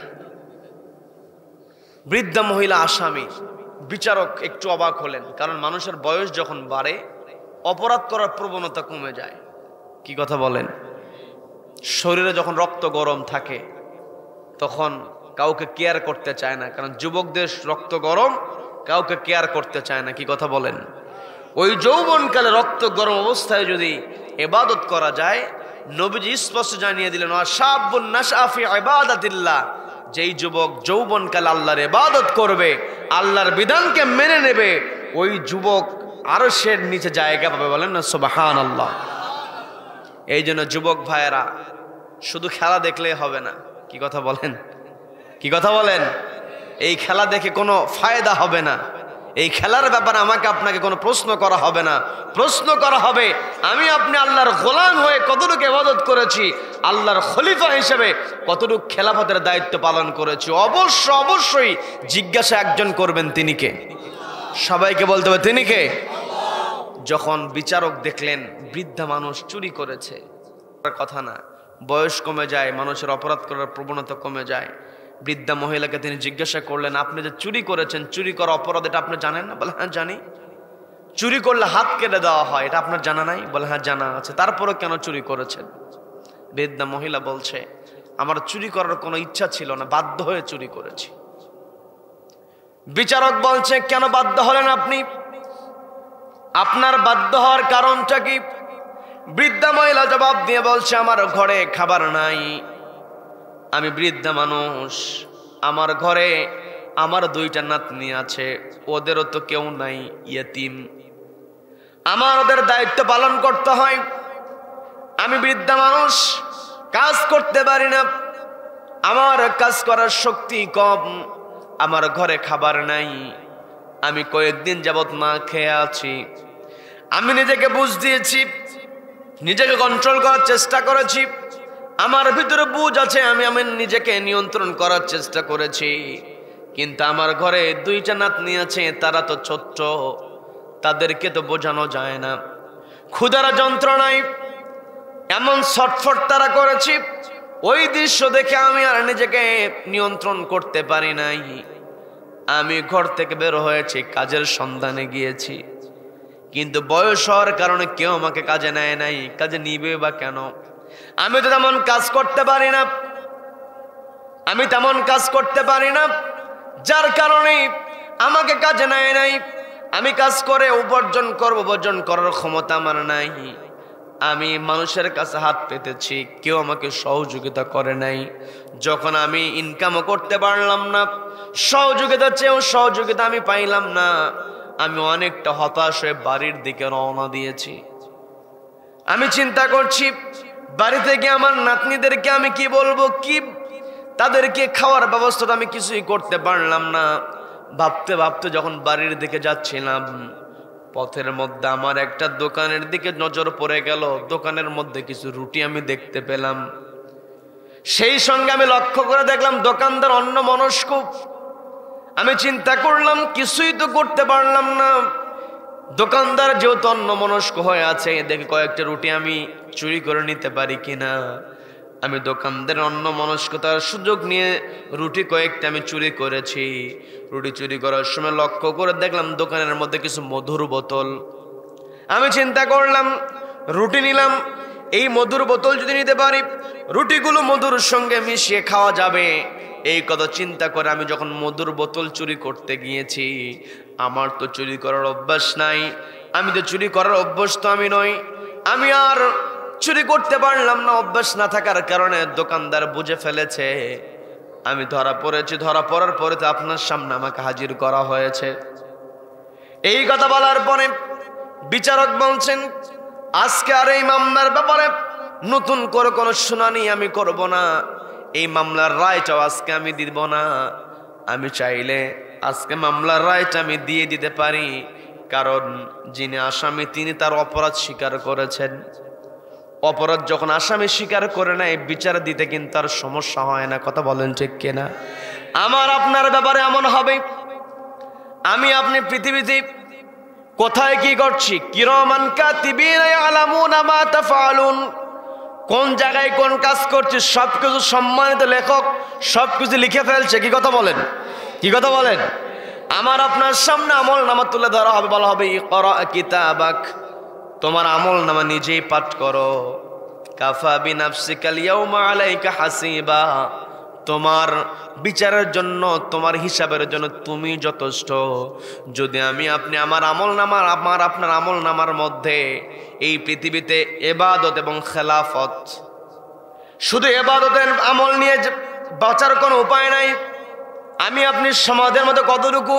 বৃদ্ধা মহিলা আসামি। বিচারক একটু অবাক হলেন, কারণ মানুষের বয়স যখন বাড়ে অপরাধ করার প্রবণতা কমে যায়। কি কথা বলেন? শরীরে যখন রক্ত গরম থাকে তখন কাউকে কেয়ার করতে চায় না, কারণ যুবকদের রক্ত গরম, কাউকে কেয়ার করতে চায় না। কি কথা বলেন? ওই যৌবনকালে রক্ত গরম অবস্থায় যদি ইবাদত করা যায়, নবীজি স্পষ্ট জানিয়ে দিলেন, আশাবুন নাশআ ফি ইবাদাতিল্লাহ, যেই যুবক যৌবনকালে আল্লাহর ইবাদত করবে, আল্লাহর বিধানকে মেনে নেবে, ওই যুবক আরশের নিচে জায়গা পাবে। বলেন না সুবহানাল্লাহ। এই জন্য যুবক ভাইয়েরা, শুধু খেলা দেখলেই হবে না। কি কথা বলেন? কি কথা বলেন? এই খেলা দেখে কোনো ফায়দা হবে না। এই খেলার ব্যাপারে আমাকে আপনাকে কোনো প্রশ্ন করা হবে না। প্রশ্ন করা হবে আমি আপনি আল্লাহর গোলাম হয়ে কতটুকু ইবাদত করেছি, আল্লাহর খলিফা হিসেবে কতটুকু খেলাফতের দায়িত্ব পালন করেছি। অবশ্যই জিজ্ঞাসা একজন করবেন, তিনি কে? সবাইকে বলতে হবে তিনি কে? যখন বিচারক দেখলেন বৃদ্ধা মানুষ চুরি করেছে, কথা না, বয়স কমে যায়, মানুষের অপরাধ করার প্রবণতা কমে যায়। বৃদ্ধা মহিলাকে তিনি জিজ্ঞাসা করলেন, আপনি যে চুরি করেছেন, চুরি করা অপরাধ, এটা আপনি জানেন না? বলে হ্যাঁ জানি। চুরি করলে হাত কেটে দেওয়া হয়, এটা আপনার জানা নাই? বলে হ্যাঁ জানা আছে। তারপরে কেন চুরি করেছেন? বৃদ্ধা মহিলা বলছে, আমার চুরি করার কোনো ইচ্ছা ছিল না, বাধ্য হয়ে চুরি করেছি। বিচারক বলছে, কেন বাধ্য হলেন আপনি? আপনার বাধ্য হওয়ার কারণটা কি? বৃদ্ধা মহিলা জবাব দিয়ে বলছে, আমার ঘরে খাবার নাই, আমি বৃদ্ধা মানুষ, আমার ঘরে আমার 2টা নাতনি আছে, ওদেরও তো কেউ নাই, ইয়েতিম, আমার ওদের দায়িত্ব পালন করতে হয়। আমি বৃদ্ধা মানুষ, কাজ করতে পারি না, আমার কাজ করার শক্তি কম, আমার ঘরে খাবার নাই, আমি কয়েকদিন যাবত না খেয়ে আছি। আমি নিজেকে বুঝ দিয়েছি, নিজেকে কন্ট্রোল করার চেষ্টা করেছি, আমার ভিতরে বুঝ আছে, আমি নিজেকে নিয়ন্ত্রণ করার চেষ্টা করেছি, কিন্তু আমার ঘরে 2টা নাতনি আছে, তারা তো ছোট্ট, তাদেরকে তো বোঝানো যায় না। ক্ষুধার যন্ত্রণায় এমন ছটফট তারা করেছি, ওই দৃশ্য দেখে আমি আর নিজেকে নিয়ন্ত্রণ করতে পারি নাই। আমি ঘর থেকে বের হয়েছি, কাজের সন্ধানে গিয়েছি, কিন্তু বয়স হওয়ার কারণে কেউ আমাকে কাজে নেয় নাই। কাজে নিবে বা কেন? আমি তো তেমন কাজ করতে পারি না, আমি তেমন কাজ করতে পারি না, যার কারণে আমাকে কাজে নেয় নাই। আমি কাজ করে উপার্জন করব, উপার্জন করার ক্ষমতা আমার নাই। আমি মানুষের কাছে হাত পেতেছি, কেউ আমাকে সহযোগিতা করে নাই। যখন আমি ইনকামও করতে পারলাম না, সহযোগিতা চেয়েও সহযোগিতা আমি পাইলাম না, আমি অনেকটা হতাশ হয়ে বাড়ির দিকে রওনা দিয়েছি। আমি চিন্তা করছি, বাড়িতে গিয়ে আমার নাতনিদেরকে আমি কি বলবো, কি তাদেরকে খাওয়ার ব্যবস্থাটা আমি কিছুই করতে পারলাম না। ভাবতে ভাবতে যখন বাড়ির দিকে যাচ্ছিলাম, পথের মধ্যে আমার একটা দোকানের দিকে নজর পড়ে গেল। দোকানের মধ্যে কিছু রুটি আমি দেখতে পেলাম। সেই সঙ্গে আমি লক্ষ্য করে দেখলাম দোকানদার অন্যমনস্ক। আমি চিন্তা করলাম কিছুই তো করতে পারলাম না, দোকানদার যেহেতু অন্যমনস্ক হয়ে আছে, দেখি কয়েকটা রুটি আমি চুরি করে নিতে পারি কিনা। আমি দোকানদার অন্যমনস্কতার সুযোগ নিয়ে রুটি কয়েকটা আমি চুরি করেছি। রুটি চুরি করার সময় লক্ষ্য করে দেখলাম দোকানের মধ্যে কিছু মধুর বোতল। আমি চিন্তা করলাম রুটি নিলাম, এই মধুর বোতল যদি নিতে পারি রুটিগুলো মধুর সঙ্গে মিশিয়ে খাওয়া যাবে। এই কথা চিন্তা করে আমি যখন মধুর বোতল চুরি করতে গিয়েছি, আমার তো চুরি করার অভ্যাস নাই, আমি তো চুরি করার অভ্যস্ত আমি নই, আমি আর চুরি করতে পারলাম না। অভ্যাস না থাকার কারণে দোকানদার বুঝে ফেলেছে, আমি ধরা পড়েছি। ধরা পড়ার পরে তো আপনার সামনে আমাকে হাজির করা হয়েছে। এই কথা বলার পরে বিচারক বলছেন, আজকে আর এই মামলার ব্যাপারে নতুন করে কোনো শুনানি আমি করব না, এই মামলার রায়টাও আজকে আমি দিব না। আমি চাইলে আজকে মামলার রায়টা আমি দিয়ে দিতে পারি, কারণ যিনি আসামি তিনি তার অপরাধ স্বীকার করেছেন। অপরাধ যখন আসামি স্বীকার করে নেয় বিচার দিতে কিন্তু আর সমস্যা হয় না। কথা বলেন ঠিক কিনা? আমার আপনার ব্যাপারে এমন হবে, আমি আপনি পৃথিবীতে কোথায় কি করছি, কিরামান কাতিবিনা ইয়ালামুনা মা তাফআলুন, কোন জায়গায় কোন কাজ করছি সবকিছু সম্মানিত লেখক সবকিছু লিখে ফেলছে। কি কথা বলেন? কি কথা বলেন? আমার আপনার সামনে আমল নামা তুলে ধরা হবে, বলা হবে ইকরা কিতাবাক, তোমার আমল নামা নিজেই পাঠ করো। কাফা বিনাফসিকাল ইয়াউমা আলাইকা হাসিবা, তোমার বিচারের জন্য তোমার হিসাবের জন্য তুমি যথেষ্ট। যদি আমি আপনি আমার আমল নামার আমার আপনার আমল নামার মধ্যে এই পৃথিবীতে ইবাদত এবং খেলাফত, শুধু ইবাদতের আমল নিয়ে বাঁচার কোনো উপায় নাই। আমি আপনি সমাজের মধ্যে কতটুকু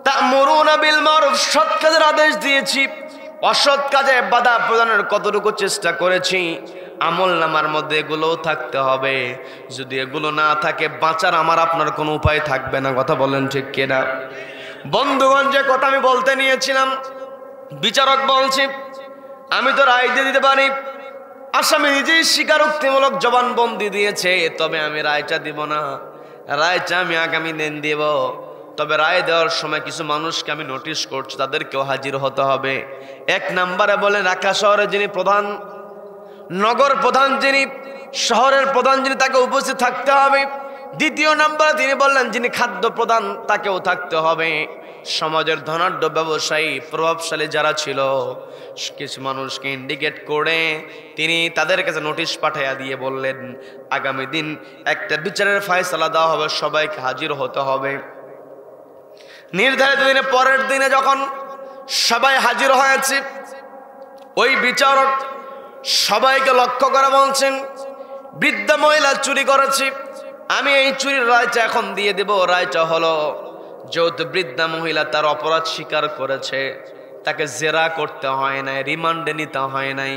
তা'মুরুনা বিল মারুফ, সৎ কাজের আদেশ দিয়েছি, অসৎ কাজে বাধা প্রদানের কতটুকু চেষ্টা করেছি, আমল নামার মধ্যে এগুলোও থাকতে হবে। যদি এগুলো না থাকে বাঁচার আমার আপনার কোনো উপায় থাকবে না। কথা বলেন ঠিক কিনা? বন্ধুগণ, যে কথা আমি বলতে নিয়েছিলাম, বিচারক বলছি আমি তো রায় দিয়ে দিতে পারি, আসামি নিজেই স্বীকারোক্তিমূলক জবানবন্দি দিয়েছে, তবে আমি রায়টা দিব না। রায়টা আমি আগামী দিন দিব, তবে রায় দেওয়ার সময় কিছু মানুষকে আমি নোটিশ করছি, তাদেরকেও হাজির হতে হবে। এক নম্বরে বলেন ঢাকা শহরে যিনি প্রধান, নগর প্রধান যিনি, শহরের প্রধান যিনি, তাকে উপস্থিত থাকতে হবে। দ্বিতীয় নম্বরে তিনি বললেন যিনি খাদ্য প্রধান, তাকেও থাকতে হবে। সমাজের ধনাঢ্য ব্যবসায়ী প্রভাবশালী যারা ছিল কিছু মানুষকে ইন্ডিকেট করে তিনি তাদের কাছে নোটিশ পাঠাইয়া দিয়ে বললেন আগামী দিন একটা বিচারের ফয়সালা দেওয়া হবে, সবাইকে হাজির হতে হবে। নির্ধারিত দিনে পরের দিনে যখন সবাই হাজির হয়েছে, ওই বিচারক সবাইকে লক্ষ্য করে বলছেন, বৃদ্ধা মহিলা চুরি করেছি, আমি এই চুরির রায়টা এখন দিয়ে দেব। রায়টা হলো, যেহেতু বৃদ্ধা মহিলা তার অপরাধ স্বীকার করেছে, তাকে জেরা করতে হয় নাই, রিমান্ডে নিতে হয় নাই।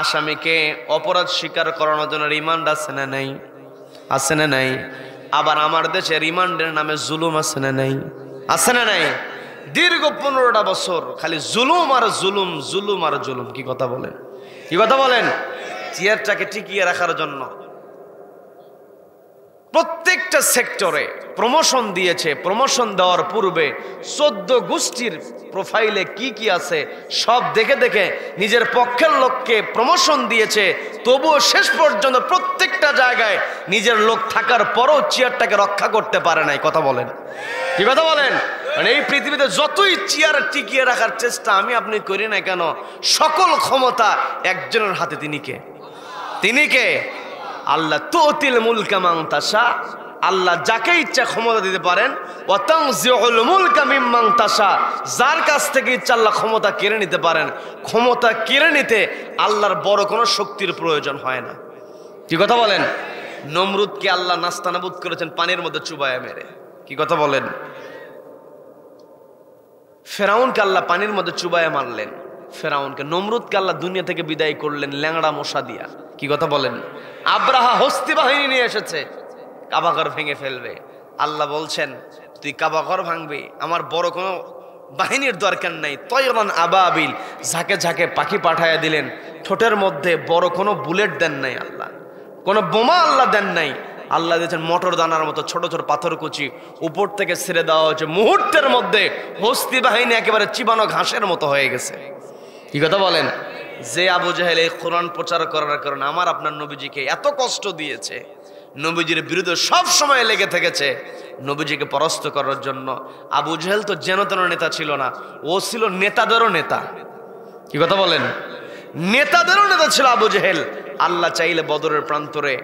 আসামিকে অপরাধ স্বীকার করানোর জন্য রিমান্ড আছে না নাই? আছে না নাই? আবার আমার দেশে রিমান্ডের নামে জুলুম আছে না নাই? আছে না নাই? দীর্ঘ 15টা বছর খালি জুলুম আর জুলুম, জুলুম আর জুলুম। কি কথা বলেন? কি কথা বলেন? চেয়ারটাকে টিকিয়ে রাখার জন্য প্রত্যেকটা সেক্টরে প্রমোশন দিয়েছে। প্রমোশন দেওয়ার পূর্বে 14 গোষ্ঠীর প্রোফাইলে কি কি আছে সব দেখে দেখে নিজের পক্ষের লোককে প্রমোশন দিয়েছে। তবুও শেষ পর্যন্ত প্রত্যেকটা জায়গায় নিজের লোক থাকার পরও চেয়ারটাকে রক্ষা করতে পারে নাই। কথা বলেন? কি কথা বলেন? মানে এই পৃথিবীতে যতই চেয়ার টিকিয়ে রাখার চেষ্টা আমি আপনি করি না কেন, সকল ক্ষমতা একজনের হাতে। তিনি কে? তিনি কে? আল্লাহ তুতিল মুলকা মান তাশা, আল্লাহ যাকে ইচ্ছা ক্ষমতা দিতে পারেন। ওয়া তানজিউল মুলকা মিম্মান তাশা, যার কাছ থেকে ইচ্ছা আল্লাহ ক্ষমতা কেড়ে নিতে পারেন। ক্ষমতা কেড়ে নিতে আল্লাহর বড় কোনো শক্তির প্রয়োজন হয় না। কি কথা বলেন? নমরুদকে আল্লাহ নাস্তানাবুদ করেছেন পানির মধ্যে চুবায়া মেরে। কি কথা বলেন? ফেরাউনকে আল্লাহ পানির মধ্যে চুবায়া মারলেন। ফেরাউনকে, নমরুদকে আল্লাহ দুনিয়া থেকে বিদায় করলেন ল্যাংড়া মশা দিয়া। কি কথা বলেন? আব্রাহা হস্তি বাহিনী নিয়ে এসেছে, কাবাঘর ভেঙে ফেলবে। আল্লাহ বলছেন তুই কাবাঘর ভাঙবি, আমার বড় কোনো বাহিনীর দরকার নাই। তয়রান আবাবিল, ঝাঁকে ঝাঁকে পাখি পাঠাইয়া দিলেন। ঠোঁটের মধ্যে বড় কোনো বুলেট দেন নাই আল্লাহ, কোনো বোমা আল্লাহ দেন নাই। আল্লাহ দিয়েছেন মটর দানার মতো ছোট ছোট পাথরকুচি, উপর থেকে ছেড়ে দেওয়া হয়েছে। মুহূর্তের মধ্যে হস্তি বাহিনী একেবারে চিবানো ঘাসের মতো হয়ে গেছে। কি কথা বলেন? যে আবু জাহেল এই কোরআন প্রচার করার কারণে আমার আপনার নবীজিকে এত কষ্ট দিয়েছে, নবীজির বিরুদ্ধে সব সময় লেগে থেকেছে নবীজিকে পরাস্ত করার জন্য। আবু জাহেল তো যেন তেন নেতা ছিল না, ও ছিল নেতাদেরও নেতা। কি কথা বলেন? নেতাদেরও নেতা ছিল আবু জেহেল। আল্লাহ চাইলে বদরের প্রান্তরে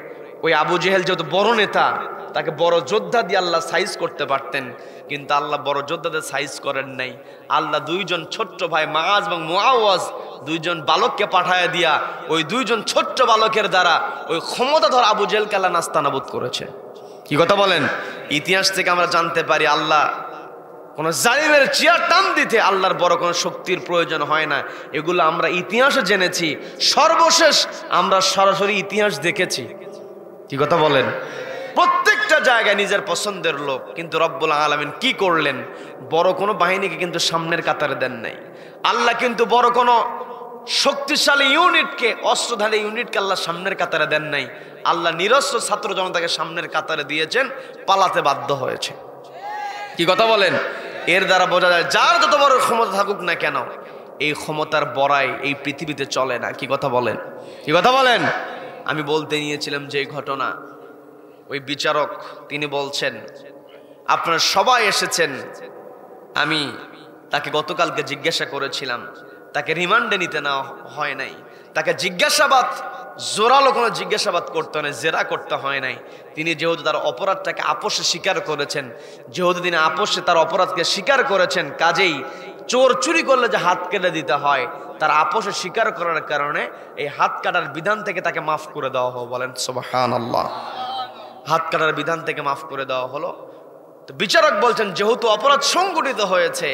ওই আবু জেহেল যেহেতু বড় নেতা, তাকে বড় যোদ্ধা দিয়ে আল্লাহ সাইজ করতে পারতেন, কিন্তু আল্লাহ বড় যোদ্ধাদের সাইজ করেন নাই। আল্লাহ দুইজন ছোট্ট ভাই মাআজ এবং মুআওয়াজ, দুইজন বালককে পাঠায় দিয়া ওই দুইজন ছোট্ট বালকের দ্বারা ওই ক্ষমতাধর আবু জেহেলকে আল্লাহ নাস্তানাবুদ করেছে। কি কথা বলেন? ইতিহাস থেকে আমরা জানতে পারি আল্লাহ কোন জালিমের চেয়ার টান দিতে আল্লাহর বড় কোনো শক্তির প্রয়োজন হয় না। এগুলো আমরা ইতিহাসে জেনেছি, সর্বশেষ আমরা সরাসরি ইতিহাস দেখেছি। কি কথা বলেন? প্রত্যেকটা জায়গায় নিজের পছন্দের লোক, কিন্তু রব্বুল আলামিন কি করলেন? বড় কোনো বাহিনীকে কিন্তু সামনের কাতারে দেন নাই। আল্লাহ কিন্তু বড় কোনো শক্তিশালী ইউনিটকে, অস্ত্রধারী ইউনিটকে আল্লাহ সামনের কাতারে দেন নাই। আল্লাহ নিরস্ত্র ছাত্র জনতাকে সামনের কাতারে দিয়েছেন, পালাতে বাধ্য হয়েছে। কি কথা বলেন? এর দ্বারা বোঝা যায় যার যত বড় ক্ষমতা থাকুক না কেন, এই ক্ষমতার বড়াই এই পৃথিবীতে চলে না। কি কথা বলেন? কি কথা বলেন? আমি বলতে নিয়েছিলাম যে ঘটনা, ওই বিচারক তিনি বলছেন আপনারা সবাই এসেছেন, আমি তাকে গতকালকে জিজ্ঞাসা করেছিলাম, তাকে রিমান্ডে নিতে নেওয়া হয় নাই, তাকে জিজ্ঞাসাবাদ, জোরালো কোনো জিজ্ঞাসাবাদ করতে হয় না, জেরা করতে হয় নাই। তিনি যেহেতু তার অপরাধটাকে আপোষে স্বীকার করেছেন, যেহেতু তিনি আপোষে তার অপরাধকে স্বীকার করেছেন, কাজেই চোর চুরি করলে যে হাত কেটে দিতে হয়, তার আপোষে স্বীকার করার কারণে এই হাত কাটার বিধান থেকে তাকে মাফ করে দেওয়া হলো। বলেন সুবহানাল্লাহ। হাত কাটার বিধান থেকে মাফ করে দেওয়া হলো। তো বিচারক বলছেন যেহেতু অপরাধ সংগঠিত হয়েছে,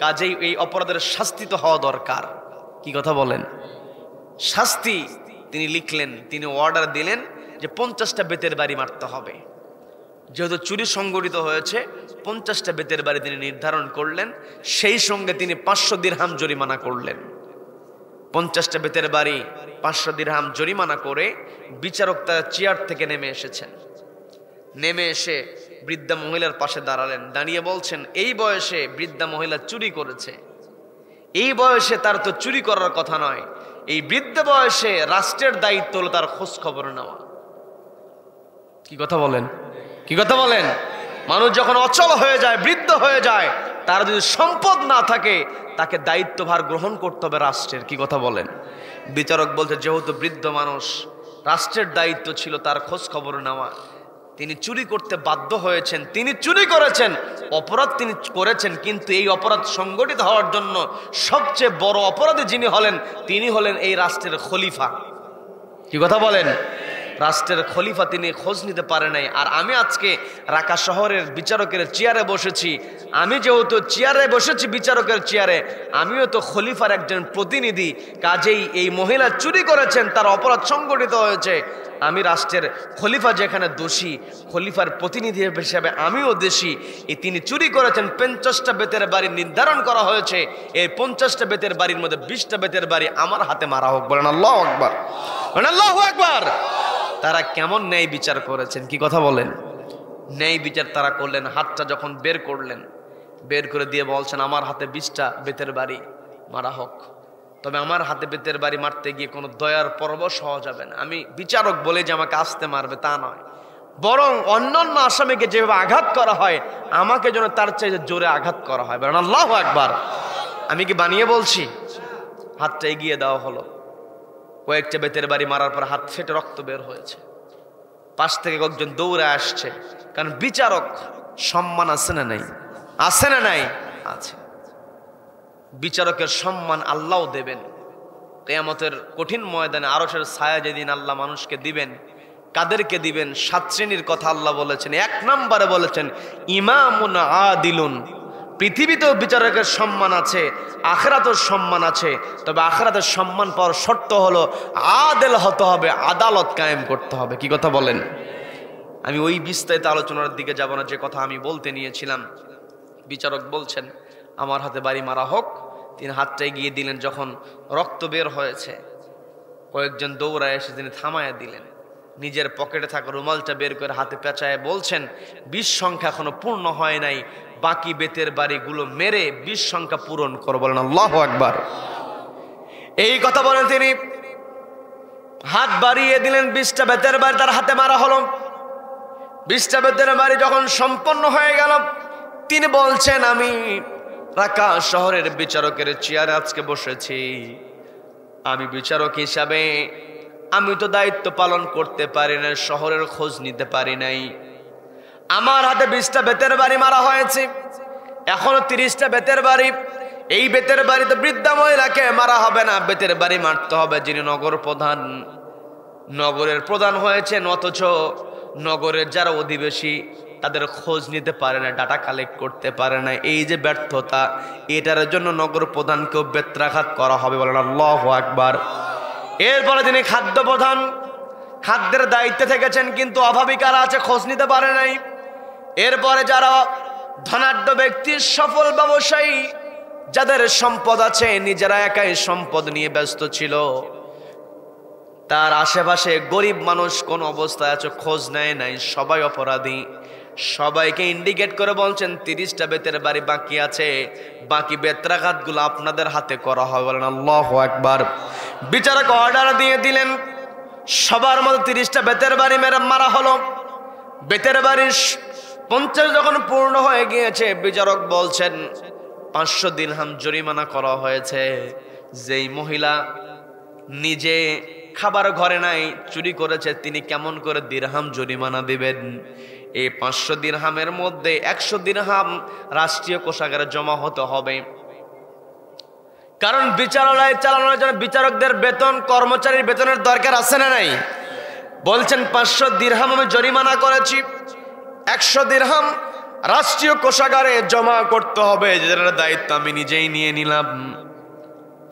কাজেই এই অপরাধের শাস্তি তো হওয়া দরকার। কি কথা বলেন? শাস্তি তিনি লিখলেন, তিনি অর্ডার দিলেন যে 50টা বেতের বাড়ি মারতে হবে। যেহেতু চুরি সংগঠিত হয়েছে, 50টা বেতের বাড়ি তিনি নির্ধারণ করলেন, সেই সঙ্গে তিনি 500 দিরহাম জরিমানা করলেন। 50টা বেতের বাড়ি 500 দিরহাম জরিমানা করে বিচারক তার চেয়ার থেকে নেমে এসেছেন। নেমে এসে বৃদ্ধা মহিলার পাশে দাঁড়ালেন, দাঁড়িয়ে বলছেন এই বয়সে বৃদ্ধা মহিলা চুরি করেছে, এই বয়সে তার তো চুরি করার কথা নয়, এই বৃদ্ধ বয়সে রাষ্ট্রের দায়িত্ব হলো তার খোঁজ খবর নেওয়া। কি কথা বলেন? কি কথা বলেন? মানুষ যখন অচল হয়ে যায়, বৃদ্ধ হয়ে যায়, তার যদি সম্পদ না থাকে, তাকে দায়িত্বভার গ্রহণ করতে হবে রাষ্ট্রের। কি কথা বলেন? বিচারক বলতে যেহেতু বৃদ্ধ মানুষ, রাষ্ট্রের দায়িত্ব ছিল তার খোঁজ খবর নেওয়া, তিনি চুরি করতে বাধ্য হয়েছেন, তিনি চুরি করেছেন, অপরাধ তিনি করেছেন, কিন্তু এই অপরাধ সংগঠিত হওয়ার জন্য সবচেয়ে বড় অপরাধী যিনি হলেন, তিনি হলেন এই রাষ্ট্রের খলিফা। কি কথা বলেন? রাষ্ট্রের খলিফা, তিনি খোঁজ নিতে পারে নাই। আর আমি আজকে রাকা শহরের বিচারকের চেয়ারে বসেছি, আমি যেহেতু চেয়ারে বসেছি বিচারকের চেয়ারে, আমিও তো খলিফার একজন প্রতিনিধি। কাজেই এই মহিলা চুরি করেছেন, তার অপরাধ সংগঠিত হয়েছে, আমি রাষ্ট্রের খলিফা যেখানে দোষী, খলিফার প্রতিনিধি হিসেবে আমিও দোষী। এই তিনি চুরি করেছেন, 50টা বেতের বাড়ি নির্ধারণ করা হয়েছে, এই 50টা বেতের বাড়ির মধ্যে 20টা বেতের বাড়ি আমার হাতে মারা হোক। বলেন আল্লাহু আকবার, বলেন আল্লাহু আকবার। তারা কেমন ন্যায় বিচার করেছেন? কি কথা বলেন? ন্যায় বিচার তারা করলেন। হাতটা যখন বের করলেন, বের করে দিয়ে বলছেন আমার হাতে 20টা বেতের বাড়ি মারা হোক। তবে আমার হাতে বেতের বাড়ি মারতে গিয়ে কোনো দয়ার পরবশ হওয়া যাবে না। আমি বিচারক বলে যে আমাকে আসতে মারবে তা নয়, বরং অন্যান্য আসামিকে যেভাবে আঘাত করা হয়, আমাকে যেন তার চাইতে জোরে আঘাত করা হয়। বলেন আল্লাহু আকবার। আমি কি বানিয়ে বলছি? হাতটা এগিয়ে দেওয়া হলো। কয়েকটা বেতের বাড়ি মারার পর হাত ফেটে রক্ত বের হয়েছে। পাশ থেকে কয়েকজন দৌড়ে আসছে, কারণ বিচারক সম্মান আছে না নাই? আছে না নাই? আছে। বিচারকের সম্মান আল্লাহ দেবেন কিয়ামতের কঠিন ময়দানে, আরশের ছায়া যেদিন আল্লাহ মানুষকে দিবেন, কাদেরকে দিবেন? 7 শ্রেণীর কথা আল্লাহ বলেছেন। 1 নম্বরে বলেছেন ইমামুন আদিলুন। পৃথিবীতেও বিচারকের সম্মান আছে, আখিরাতেও সম্মান আছে, তবে আখিরাতের সম্মান পাওয়ার শর্ত হলো আদেল হতে হবে, আদালত কায়েম করতে হবে। কি কথা বলেন? আমি ওই বিস্তারিত আলোচনার দিকে যাব না, যে কথা আমি বলতে নিয়েছিলাম। বিচারক বলছেন আমার হাতে বাড়ি মারা হোক। তিনি হাতটা এগিয়ে দিলেন, যখন রক্ত বের হয়েছে কয়েকজন দৌড়ায় এসে তিনি থামায়া দিলেন। নিজের পকেটে থাকা রুমালটা বের করে হাতে পেঁচায় বলছেন 20 সংখ্যা এখনো পূর্ণ হয় নাই, বাকি বেতের বাড়িগুলো মেরে 20 সংখ্যা পূরণ করো। বলেন আল্লাহু আকবার। এই কথা বলেন তিনি হাত বাড়িয়ে দিলেন, 20টা বেতের বাড়ি তার হাতে মারা হলো। 20টা বেতের বাড়ি যখন সম্পন্ন হয়ে গেল, তিনি বলছেন আমি রাকা শহরের বিচারকের চেয়ারে আজকে বসেছি। আমি বিচারক হিসাবে আমি তো দায়িত্ব পালন করতে পারি না, শহরের খোঁজ নিতে পারি নাই। আমার হাতে 20টা বেতের বাড়ি মারা হয়েছে, এখনো 30টা বেতের বাড়ি। এই বেতের বাড়িতে বৃদ্ধা মহিলাকে মারা হবে না, বেতের বাড়ি মারতে হবে যিনি নগর প্রধান, নগরের প্রধান হয়েছেন, অথচ নগরের যারা অধিবাসী তাদের খোঁজ নিতে পারে না, ডাটা কালেক্ট করতে পারে না। এই যে ব্যর্থতা, এটার জন্য নগর প্রধানকেও বেত্রাঘাত করা হবে, বলেন আল্লাহু আকবার। এরপরে তিনি খাদ্য প্রধান, খাদ্যের দায়িত্বে থেকেছেন, কিন্তু অভাবী কারা আছে খোঁজ নিতে পারে নাই। এরপরে যারা ধনাঢ্য ব্যক্তি, সফল ব্যবসায়ী, যাদের সম্পদ আছে, নিজেরা একাই সম্পদ নিয়ে ব্যস্ত ছিল, তার আশেপাশে গরিব মানুষ কোন অবস্থায় আছে খোঁজ নেয় নাই। সবাই অপরাধী, সবাইকে ইন্ডিকেট করে বলছেন 30টা বেতের বাড়ি বাকি আছে, বাকি বেত্রাঘাতগুলো আপনাদের হাতে করা হবে, বলেন আল্লাহু আকবার। বিচারক অর্ডার দিয়ে দিলেন, সবার মধ্যে 30টা বেতের বাড়ি মারা হলো। বেতের বাড়ির 50 যখন পূর্ণ হয়ে গিয়েছে, বিচারক বলছেন 500 দিরহাম জরিমানা করা হয়েছে। যেই মহিলা নিজে খাবার ঘরে নাই, চুরি করেছে, তিনি কেমন করে দিরহাম জরিমানা দিবেন? এই 500 দিরহামের মধ্যে 100 দিরহাম রাষ্ট্রীয় কোষাগারে জমা হতে হবে, কারণ বিচারালয় চালানোর জন্য বিচারকদের বেতন, কর্মচারীর বেতনের দরকার আছে না নাই? বলছেন 500 দিরহাম আমি জরিমানা করেছি, 100 দিরহাম রাষ্ট্রীয় কোষাগারে জমা করতে হবে, যেটার দায়িত্ব আমি নিজেই নিয়ে নিলাম।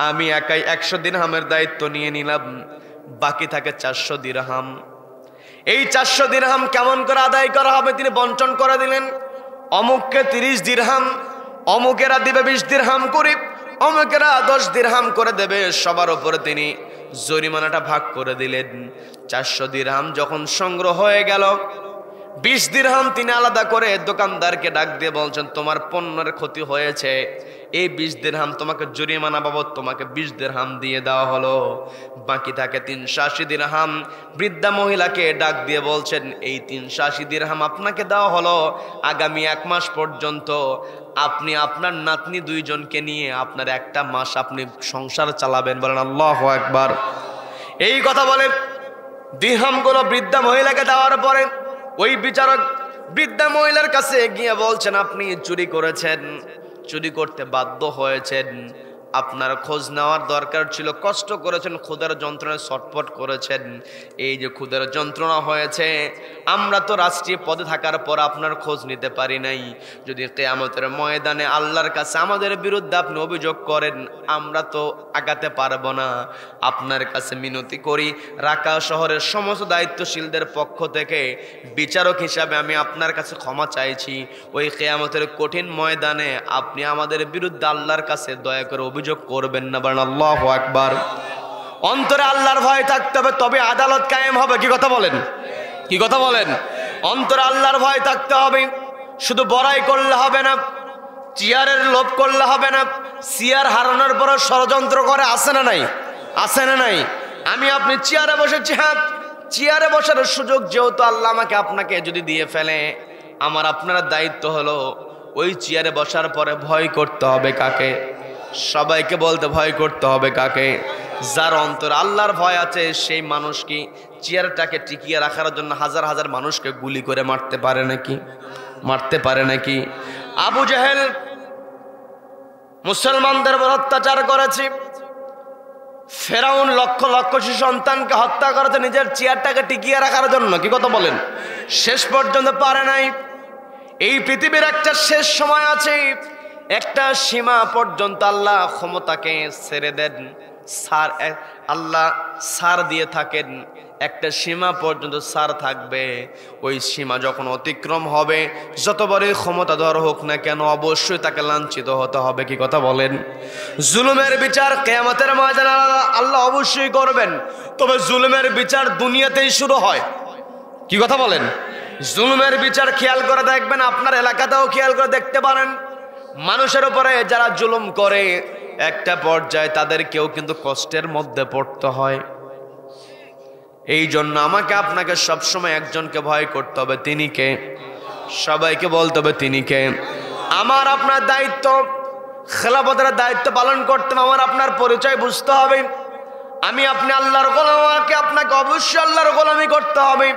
আমি একাই 100 দিরহামের দায়িত্ব নিয়ে নিলাম, বাকি থাকে 400 দিরহাম। এই 400 দিরহাম কেমন করে আদায় করা হবে তিনি বন্টন করে দিলেন। অমুককে 30 দিরহাম, অমুকেরা দিবে 20 দিরহাম করে, অমুকেরা 10 দিরহাম করে দেবে। সবার উপরে তিনি জরিমানাটা ভাগ করে দিলেন। 400 দিরহাম যখন সংগ্রহ হয়ে গেল, 20 দিরহাম তিনি আলাদা করে দোকানদারকে ডাক দিয়ে বলছেন, তোমার পণ্যের ক্ষতি হয়েছে, এই 20 দিরহাম তোমাকে জরিমানা বাবদ তোমাকে 20 দিরহাম দিয়ে দেওয়া হলো। বাকি থাকে 380 দিরহাম। বৃদ্ধা মহিলাকে ডাক দিয়ে বলছেন, এই 380 দিরহাম আপনাকে দেওয়া হলো, আগামী 1 মাস পর্যন্ত আপনি আপনার নাতনি 2 জনকে নিয়ে আপনার 1টা মাস আপনি সংসার চালাবেন, বলেন আল্লাহু আকবার। এই কথা বলে দিরহামগুলো বৃদ্ধা মহিলাকে দেওয়ার পরে ওই বিচারক বৃদ্ধা মহিলার কাছে গিয়ে বলছেন, আপনি চুরি করেছেন, চুরি করতে বাধ্য হয়েছেন, আপনার খোঁজ নেওয়ার দরকার ছিল, কষ্ট করেছেন, ক্ষুধার যন্ত্রণায় ছটফট করেছেন। এই যে ক্ষুধার যন্ত্রণা হয়েছে, আমরা তো রাষ্ট্রীয় পদে থাকার পর আপনার খোঁজ নিতে পারি নাই। যদি কিয়ামতের ময়দানে আল্লাহর কাছে আমাদের বিরুদ্ধে আপনি অভিযোগ করেন, আমরা তো আগাতে পারবো না। আপনার কাছে মিনতি করি, রাকা শহরের সমস্ত দায়িত্বশীলদের পক্ষ থেকে বিচারক হিসাবে আমি আপনার কাছে ক্ষমা চাইছি। ওই কিয়ামতের কঠিন ময়দানে আপনি আমাদের বিরুদ্ধে আল্লাহর কাছে দয়া করে অভিযোগ করবেন না, বলেন আল্লাহু আকবার। অন্তরে আল্লাহর ভয় থাকতে হবে, তবে আদালত কায়েম হবে। কি কথা বলেন? কি কথা বলেন? অন্তরে আল্লাহর ভয় থাকতে হবে। শুধু বড়াই করলে হবে না, চেয়ারের লোভ করলে হবে না। চেয়ার হারানোর পর ষড়যন্ত্র করে, আসে না নাই? আসে না নাই? আমি আপনি চেয়ারে বসেছি, হ্যাঁ, চেয়ারে বসার সুযোগ যেহেতু আল্লাহ আমাকে আপনাকে যদি দিয়ে ফেলে, আমার আপনার দায়িত্ব হলো ওই চেয়ারে বসার পরে ভয় করতে হবে কাকে? সবাইকে বলতে ভয় করতে হবে কাকে? যার অন্তর আল্লাহর ভয় আছে সেই মানুষ কি চেয়ারটাকে টিকিয়ে রাখার জন্য হাজার হাজার মানুষকে গুলি করে মারতে পারে নাকি? মারতে পারে নাকি? আবু জাহেল মুসলমানদের উপর অত্যাচার করেছে, ফেরাউন লক্ষ লক্ষ শিশু সন্তানকে হত্যা করেছে নিজের চেয়ারটাকে টিকিয়ে রাখার জন্য। কি কথা বলেন? শেষ পর্যন্ত পারে নাই। এই পৃথিবীর একটা শেষ সময় আছে, একটা সীমা পর্যন্ত আল্লাহ ক্ষমতাকে ছেড়ে দেন, আল্লাহ ছাড় দিয়ে থাকেন, একটা সীমা পর্যন্ত ছাড় থাকবে। ওই সীমা যখন অতিক্রম হবে, যত বড়ই ক্ষমতাধর হোক না কেন, অবশ্যই তাকে লাঞ্ছিত হতে হবে। কি কথা বলেন? জুলুমের বিচার কিয়ামতের ময়দানে আল্লাহ অবশ্যই করবেন, তবে জুলুমের বিচার দুনিয়াতেই শুরু হয়। কি কথা বলেন? জুলুমের বিচার খেয়াল করে দেখবেন, আপনার এলাকাতেও খেয়াল করে দেখতে পারেন, মানুষের উপরে যারা জুলুম করে একটা পর্যায়ে তাদেরকেও কিন্তু কষ্টের মধ্যে পড়তে হয়। এই জন্য আমাকে আপনাকে সবসময় একজনকে ভয় করতে হবে, তিনি কে? সবাইকে বলতে হবে তিনি কে? আমার আপনার দায়িত্ব খেলাফতের দায়িত্ব পালন করতে আমার আপনার পরিচয় বুঝতে হবে। আমি আপনি আল্লাহর গোলাম, আমাকে আপনাকে অবশ্যই আল্লাহর গোলামি করতে হবে।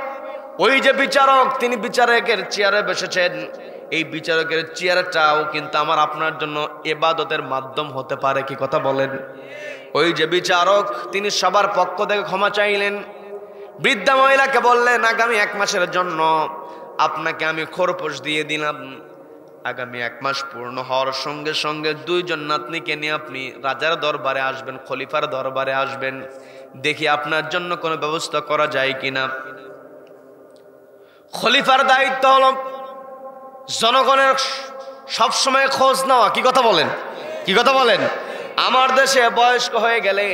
ওই যে বিচারক, তিনি বিচারকের চেয়ারে বসেছেন, এই বিচারকের চেয়ারটাও কিন্তু আমার আপনার জন্য ইবাদতের মাধ্যম হতে পারে। কি কথা বলেন? ওই যে বিচারক, তিনি সবার পক্ষ থেকে ক্ষমা চাইলেন। বৃদ্ধা মহিলাকে বললেন, আগামী 1 মাসের জন্য আপনাকে আমি খরপোশ দিয়ে দিলাম। আগামী 1 মাস পূর্ণ হওয়ার সঙ্গে সঙ্গে 2 জন নাতনিকে নিয়ে আপনি রাজার দরবারে আসবেন, খলিফার দরবারে আসবেন, দেখি আপনার জন্য কোনো ব্যবস্থা করা যায় কিনা। খলিফার দায়িত্ব হলো জনগণের সবসময় খোঁজ নেওয়া। কি কথা বলেন? কি কথা বলেন? আমার দেশে বয়স্ক হয়ে গেলে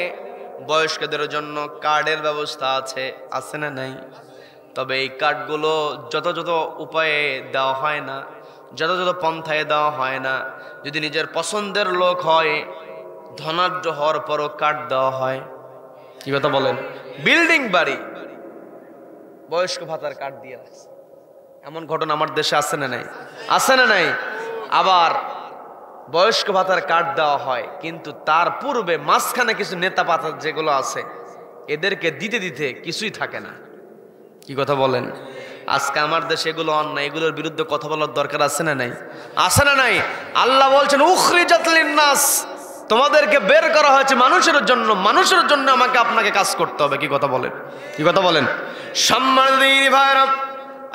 বয়স্কদের জন্য কার্ডের ব্যবস্থা আছে, আছে না নাই? তবে এই কার্ডগুলো যথাযথ উপায়ে দেওয়া হয় না, যথাযথ পন্থায় দেওয়া হয় না। যদি নিজের পছন্দের লোক হয়, ধনাঢ্য হওয়ার পরও কার্ড দেওয়া হয়। কি কথা বলেন? বিল্ডিং বাড়ি, বয়স্ক ভাতার কার্ড দিয়ে রাখছে, এমন ঘটনা আমার দেশে আছে না নাই? আছে না নাই? আবার বয়স্ক ভাতার কার্ড দেওয়া হয়, কিন্তু তার পূর্বে মাঝখানে কিছু নেতা পাতা যেগুলো আছে, এদেরকে দিতে দিতে কিছুই থাকে না। কি কথা বলেন? আজকে আমার দেশে এগুলো অন্যায়, এগুলোর বিরুদ্ধে কথা বলার দরকার আছে না নাই? আছে না নাই? আল্লাহ বলছেন, উখরিজাত লিন্নাস, তোমাদেরকে বের করা হয়েছে মানুষের জন্য, মানুষের জন্য আমাকে আপনাকে কাজ করতে হবে। কি কথা বলেন? কি কথা বলেন? সম্মানিত ভাইরা,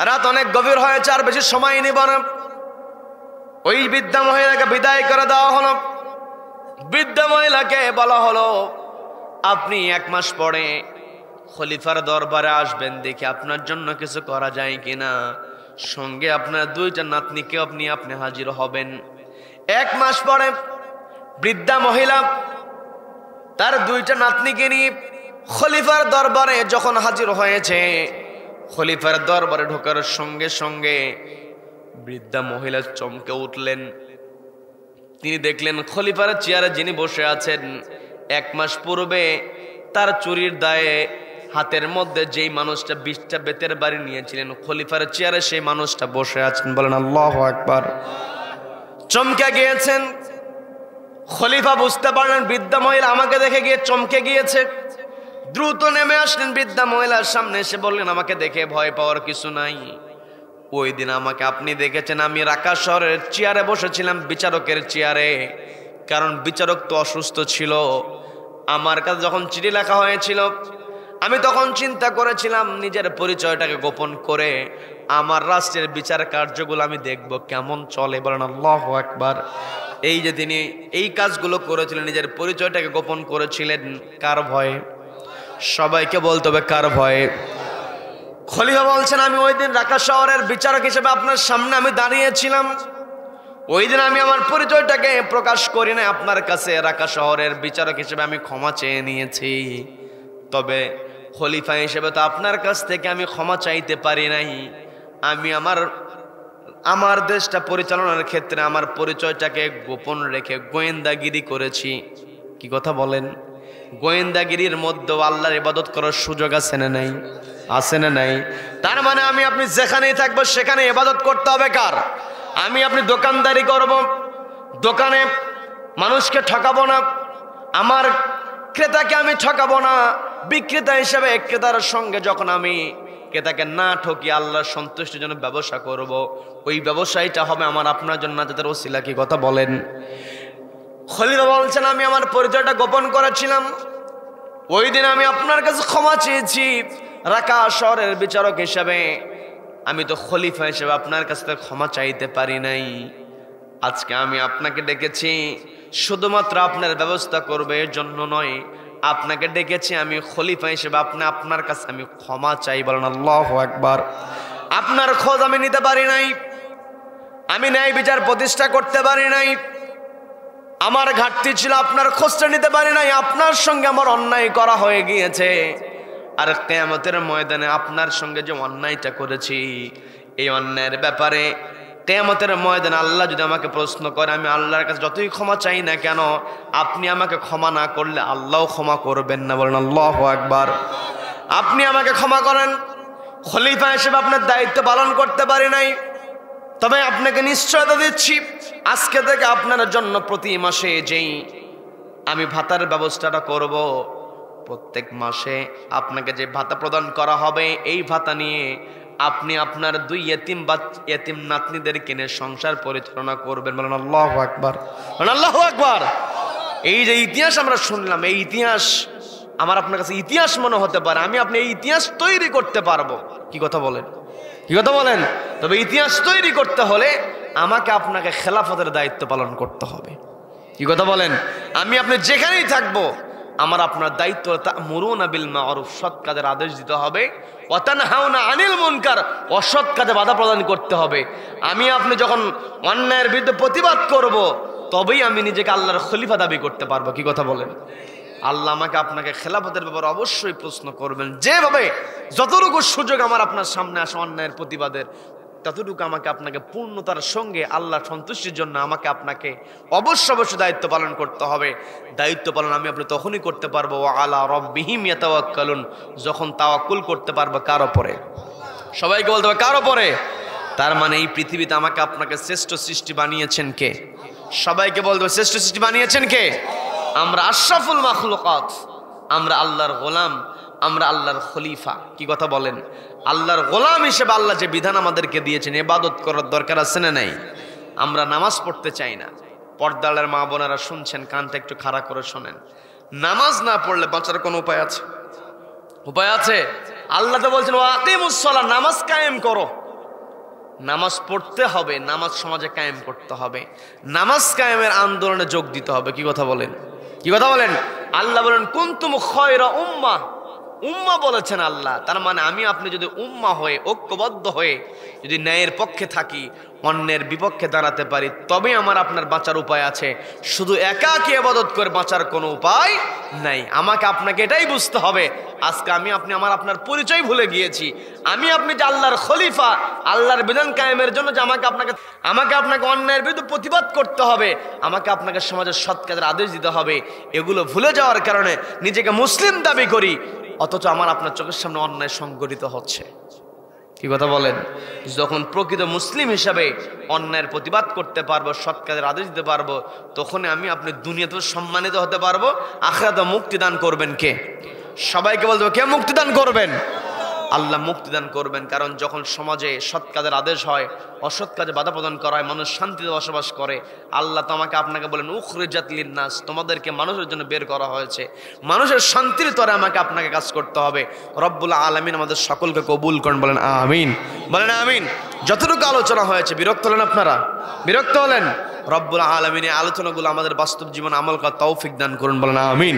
রাত অনেক গভীর হয়েছে, আর বেশি সময় নিব না। ওই বৃদ্ধা মহিলাকে বিদায় করে দেওয়া হলো। বৃদ্ধা মহিলাকে বলা হলো, আপনি 1 মাস পরে খলিফার দরবারে আসবেন, দেখি আপনার জন্য কিছু করা যায় কিনা। সঙ্গে আপনার 2টা নাতনিকে আপনি হাজির হবেন। 1 মাস পরে বৃদ্ধা মহিলা তার 2টা নাতনিকে নিয়ে খলিফার দরবারে যখন হাজির হয়েছে, খলিফার দরবারে ঢোকার সঙ্গে সঙ্গে বৃদ্ধা মহিলা চমকে উঠলেন। তিনি দেখলেন খলিফার চেয়ারে যিনি বসে আছেন, 1 মাস পূর্বে তার চুরির দায়ে হাতের মধ্যে যেই মানুষটা 20টা বেতের বাড়ি নিয়েছিলেন, খলিফার চেয়ারে সেই মানুষটা বসে আছেন। বলেন আল্লাহু আকবার। চমকে গিয়েছেন খলিফা, বুঝতে পারলেন বৃদ্ধা মহিলা আমাকে দেখে গিয়ে চমকে গিয়েছে। দ্রুত নেমে আসলেন বৃদ্ধা মহিলার সামনে, এসে বললেন, আমাকে দেখে ভয় পাওয়ার কিছু নাই। ওই দিন আমাকে আপনি দেখেছেন, আমি রাকা শহরের চেয়ারে বসেছিলাম, বিচারকের চেয়ারে। কারণ বিচারক তো অসুস্থ ছিল। আমার কাছে যখন চিঠি লেখা হয়েছিল, আমি তখন চিন্তা করেছিলাম নিজের পরিচয়টাকে গোপন করে আমার রাষ্ট্রের বিচার কার্যগুলো আমি দেখব কেমন চলে। বলেন আল্লাহু আকবার। এই যে তিনি এই কাজগুলো করেছিলেন, নিজের পরিচয়টাকে গোপন করেছিলেন, কার ভয়ে? সবাইকে বলতে হবে কার ভয়ে? খলিফা বলছেন, আমি ওই দিন রাকা শহরের বিচারক হিসেবে আপনার সামনে আমি দাঁড়িয়েছিলাম। ওই দিন আমি আমার পরিচয়টাকে প্রকাশ করি না আপনার কাছে। রাকা শহরের বিচারক হিসেবে আমি ক্ষমা চেয়ে নিয়েছি, তবে খলিফা হিসেবে তো আপনার কাছ থেকে আমি ক্ষমা চাইতে পারি নাই। আমি আমার দেশটা পরিচালনার ক্ষেত্রে আমার পরিচয়টাকে গোপন রেখে গোয়েন্দাগিরি করেছি। কি কথা বলেন? গোয়েন্দাগিরির মধ্যেও আল্লাহর ইবাদত করার সুযোগ আছে না নাই? আছে না নাই? তার মানে আমি আপনি যেখানেই থাকবো সেখানে ইবাদত করতে হবে কার? আমি আপনি দোকানদারি করব, দোকানে মানুষকে ঠকাবো না, আমার ক্রেতাকে আমি ঠকাবো না। বিক্রেতা হিসেবে ক্রেতার সঙ্গে যখন আমি ক্রেতাকে না ঠকি আল্লাহর সন্তুষ্টির জন্য ব্যবসা করব, ওই ব্যবসায়ীটা হবে আমার আপনার জন্য যাদের ওসিলা। কি কথা বলেন? খলিফা বলছেন, আমি আমার পরিচয়টা গোপন করেছিলাম। ওই দিন আমি আপনার কাছে ক্ষমা চেয়েছি রাকা শহরের বিচারক হিসেবে। আমি তো খলিফা হিসেবে আপনার কাছ থেকে ক্ষমা চাইতে পারি নাই। আজকে আমি আপনাকে ডেকেছি শুধুমাত্র আপনার ব্যবস্থা করবে এর জন্য নয়, আপনাকে ডেকেছি আমি খলিফা হিসেবে আপনার কাছে আমি ক্ষমা চাই। বলেন আল্লাহু আকবার। আপনার খোঁজ আমি নিতে পারি নাই, আমি ন্যায় বিচার প্রতিষ্ঠা করতে পারি নাই, আমার ঘাটতি ছিল, আপনার খোঁজটা নিতে পারি নাই। আপনার সঙ্গে আমার অন্যায় করা হয়ে গিয়েছে, আর কিয়ামতের ময়দানে আপনার সঙ্গে যে অন্যায়টা করেছি, এই অন্যায়ের ব্যাপারে কিয়ামতের ময়দানে আল্লাহ যদি আমাকে প্রশ্ন করে, আমি আল্লাহর কাছে যতই ক্ষমা চাই না কেন, আপনি আমাকে ক্ষমা না করলে আল্লাহও ক্ষমা করবেন না। বলেন আল্লাহু আকবার। আপনি আমাকে ক্ষমা করেন, খলিফা হিসেবে আপনার দায়িত্ব পালন করতে পারি নাই, তবে আপনাকে নিশ্চয়তা দিচ্ছি আজকে থেকে আপনার জন্য প্রতি মাসে যেই আমি ভাতার ব্যবস্থাটা করব, প্রত্যেক মাসে আপনাকে যে ভাতা প্রদান করা হবে এই ভাতা নিয়ে আপনি আপনার 2 এতিম নাতনিদের কিনে সংসার পরিচালনা করবেন। বলেন আল্লাহু আকবার, বলেন আল্লাহু আকবার। এই যে ইতিহাস আমরা শুনলাম, এই ইতিহাস আমার আপনার কাছে ইতিহাস মনে হতে পারে, আমি আপনি এই ইতিহাস তৈরি করতে পারবো। কি কথা বলেন, কি কথা বলেন? তবে ইতিহাস তৈরি করতে হলে আমাকে আপনাকে খেলাফতের দায়িত্ব পালন করতে হবে। কি কথা বলেন? আমি আপনি যেখানেই থাকবো আমার আপনার দায়িত্ব তা'মুরুনা বিল মা'রুফ, সৎ কাজের আদেশ দিতে হবে, ওয়া তানহাউনা আনিল মুনকার, অসৎ কাজে বাধা প্রদান করতে হবে। আমি আপনি যখন অন্যায়ের বিরুদ্ধে প্রতিবাদ করব তবেই আমি নিজেকে আল্লাহর খলিফা দাবি করতে পারবো। কি কথা বলেন? আল্লাহ আমাকে আপনাকে খেলাফতের ব্যাপারে অবশ্যই প্রশ্ন করবেন। যেভাবে যতটুকু সুযোগ আমার আপনার সামনে আসে অন্যায়ের প্রতিবাদের, ততটুকু আমাকে আপনাকে পূর্ণতার সঙ্গে আল্লাহ সন্তুষ্টির জন্য আমাকে আপনাকে অবশ্যই দায়িত্ব পালন করতে হবে। দায়িত্ব পালন আমি আপনি তখনই করতে পারবো ওয়া আলা রাব্বিহিম ইয়াতাওয়াক্কালুন, যখন তাওয়াক্কুল করতে পারবো কার উপরে? সবাইকে বলতে হবে কার উপরে? তার মানে এই পৃথিবীতে আমাকে আপনাকে শ্রেষ্ঠ সৃষ্টি বানিয়েছেন কে? সবাইকে বলতে হবে শ্রেষ্ঠ সৃষ্টি বানিয়েছেন কে? আমরা আশরাফুল মাখলুকাত, আমরা আল্লাহর গোলাম, আমরা আল্লাহর খলিফা। কি কথা বলেন? আল্লাহর গোলাম হিসেবে আল্লাহ যে বিধান আমাদেরকে দিয়েছেন, ইবাদত করার দরকার আছে না নাই? আমরা নামাজ পড়তে চাই না। পর্দালের মা বোনেরা শুনছেন, কানটা একটু খাড়া করে শোনেন। নামাজ না পড়লে বাঁচার কোনো উপায় আছে? উপায় আছে? আল্লাহ তো বলছেন ওয়া আকিমুস সালাহ, নামাজ কায়েম করো। নামাজ পড়তে হবে, নামাজ সমাজে কায়েম করতে হবে, নামাজ কায়েমের আন্দোলনে যোগ দিতে হবে। কি কথা বলেন, কি কথা বলেন? আল্লাহ বলেন কুনতুম খায়রা উম্মাহ, উম্মাহ বলেছেন আল্লাহ। তার মানে আমি আপনি যদি উম্মাহ হয়ে ঐক্যবদ্ধ হয়ে যদি ন্যায়ের পক্ষে থাকি, অন্যের বিপক্ষে দাঁড়াতে পারি, তবে আমার আপনার বাঁচার উপায় আছে। শুধু একাকী ইবাদত করে বাঁচার কোনো উপায় নাই। আমাকে আপনাকে এটাই বুঝতে হবে। আজকে আমি আপনি আমার আপনার পরিচয় ভুলে গিয়েছি। আমি আপনি যে আল্লাহর খলিফা, আল্লাহর বিধান কায়েমের জন্য যে আমাকে আপনাকে অন্যায়ের বিরুদ্ধে প্রতিবাদ করতে হবে, আমাকে আপনাকে সমাজের সৎ কাজের আদেশ দিতে হবে, এগুলো ভুলে যাওয়ার কারণে নিজেকে মুসলিম দাবি করি, অথচ আমার আপনার চোখের সামনে অন্যায় সংঘটিত হচ্ছে। কি কথা বলেন? যখন প্রকৃত মুসলিম হিসাবে অন্যায়ের প্রতিবাদ করতে পারবো, সৎ কাজের আদেশ দিতে পারবো, তখন আমি আপনি দুনিয়াতেও সম্মানিত হতে পারবো, আখিরাতে মুক্তি দান করবেন কে? সবাইকে বলতে হবে কে মুক্তি দান করবেন? আল্লাহ মুক্তি দান করবেন। কারণ যখন সমাজে সৎ কাজের আদেশ হয়, অসৎ কাজে বাধা প্রদান করা হয়, মানুষ শান্তিতে বসবাস করে, আল্লাহ তো আমাকে আপনাকে বলেন উখরিজাত লিন্নাস, তোমাদেরকে মানুষের জন্য বের করা হয়েছে, মানুষের শান্তির তরে আমাকে আপনাকে কাজ করতে হবে। রব্বুল আলামিন আমাদের সকলকে কবুল করেন, বলেন আমিন, বলেন আমিন। যতটুকু আলোচনা হয়েছে, বিরক্ত হলেন আপনারা? বিরক্ত হলেন? রব্বুল আলামিন এই আলোচনাগুলো আমাদের বাস্তব জীবনে আমল করার তৌফিক দান করুন, বলেন আমিন।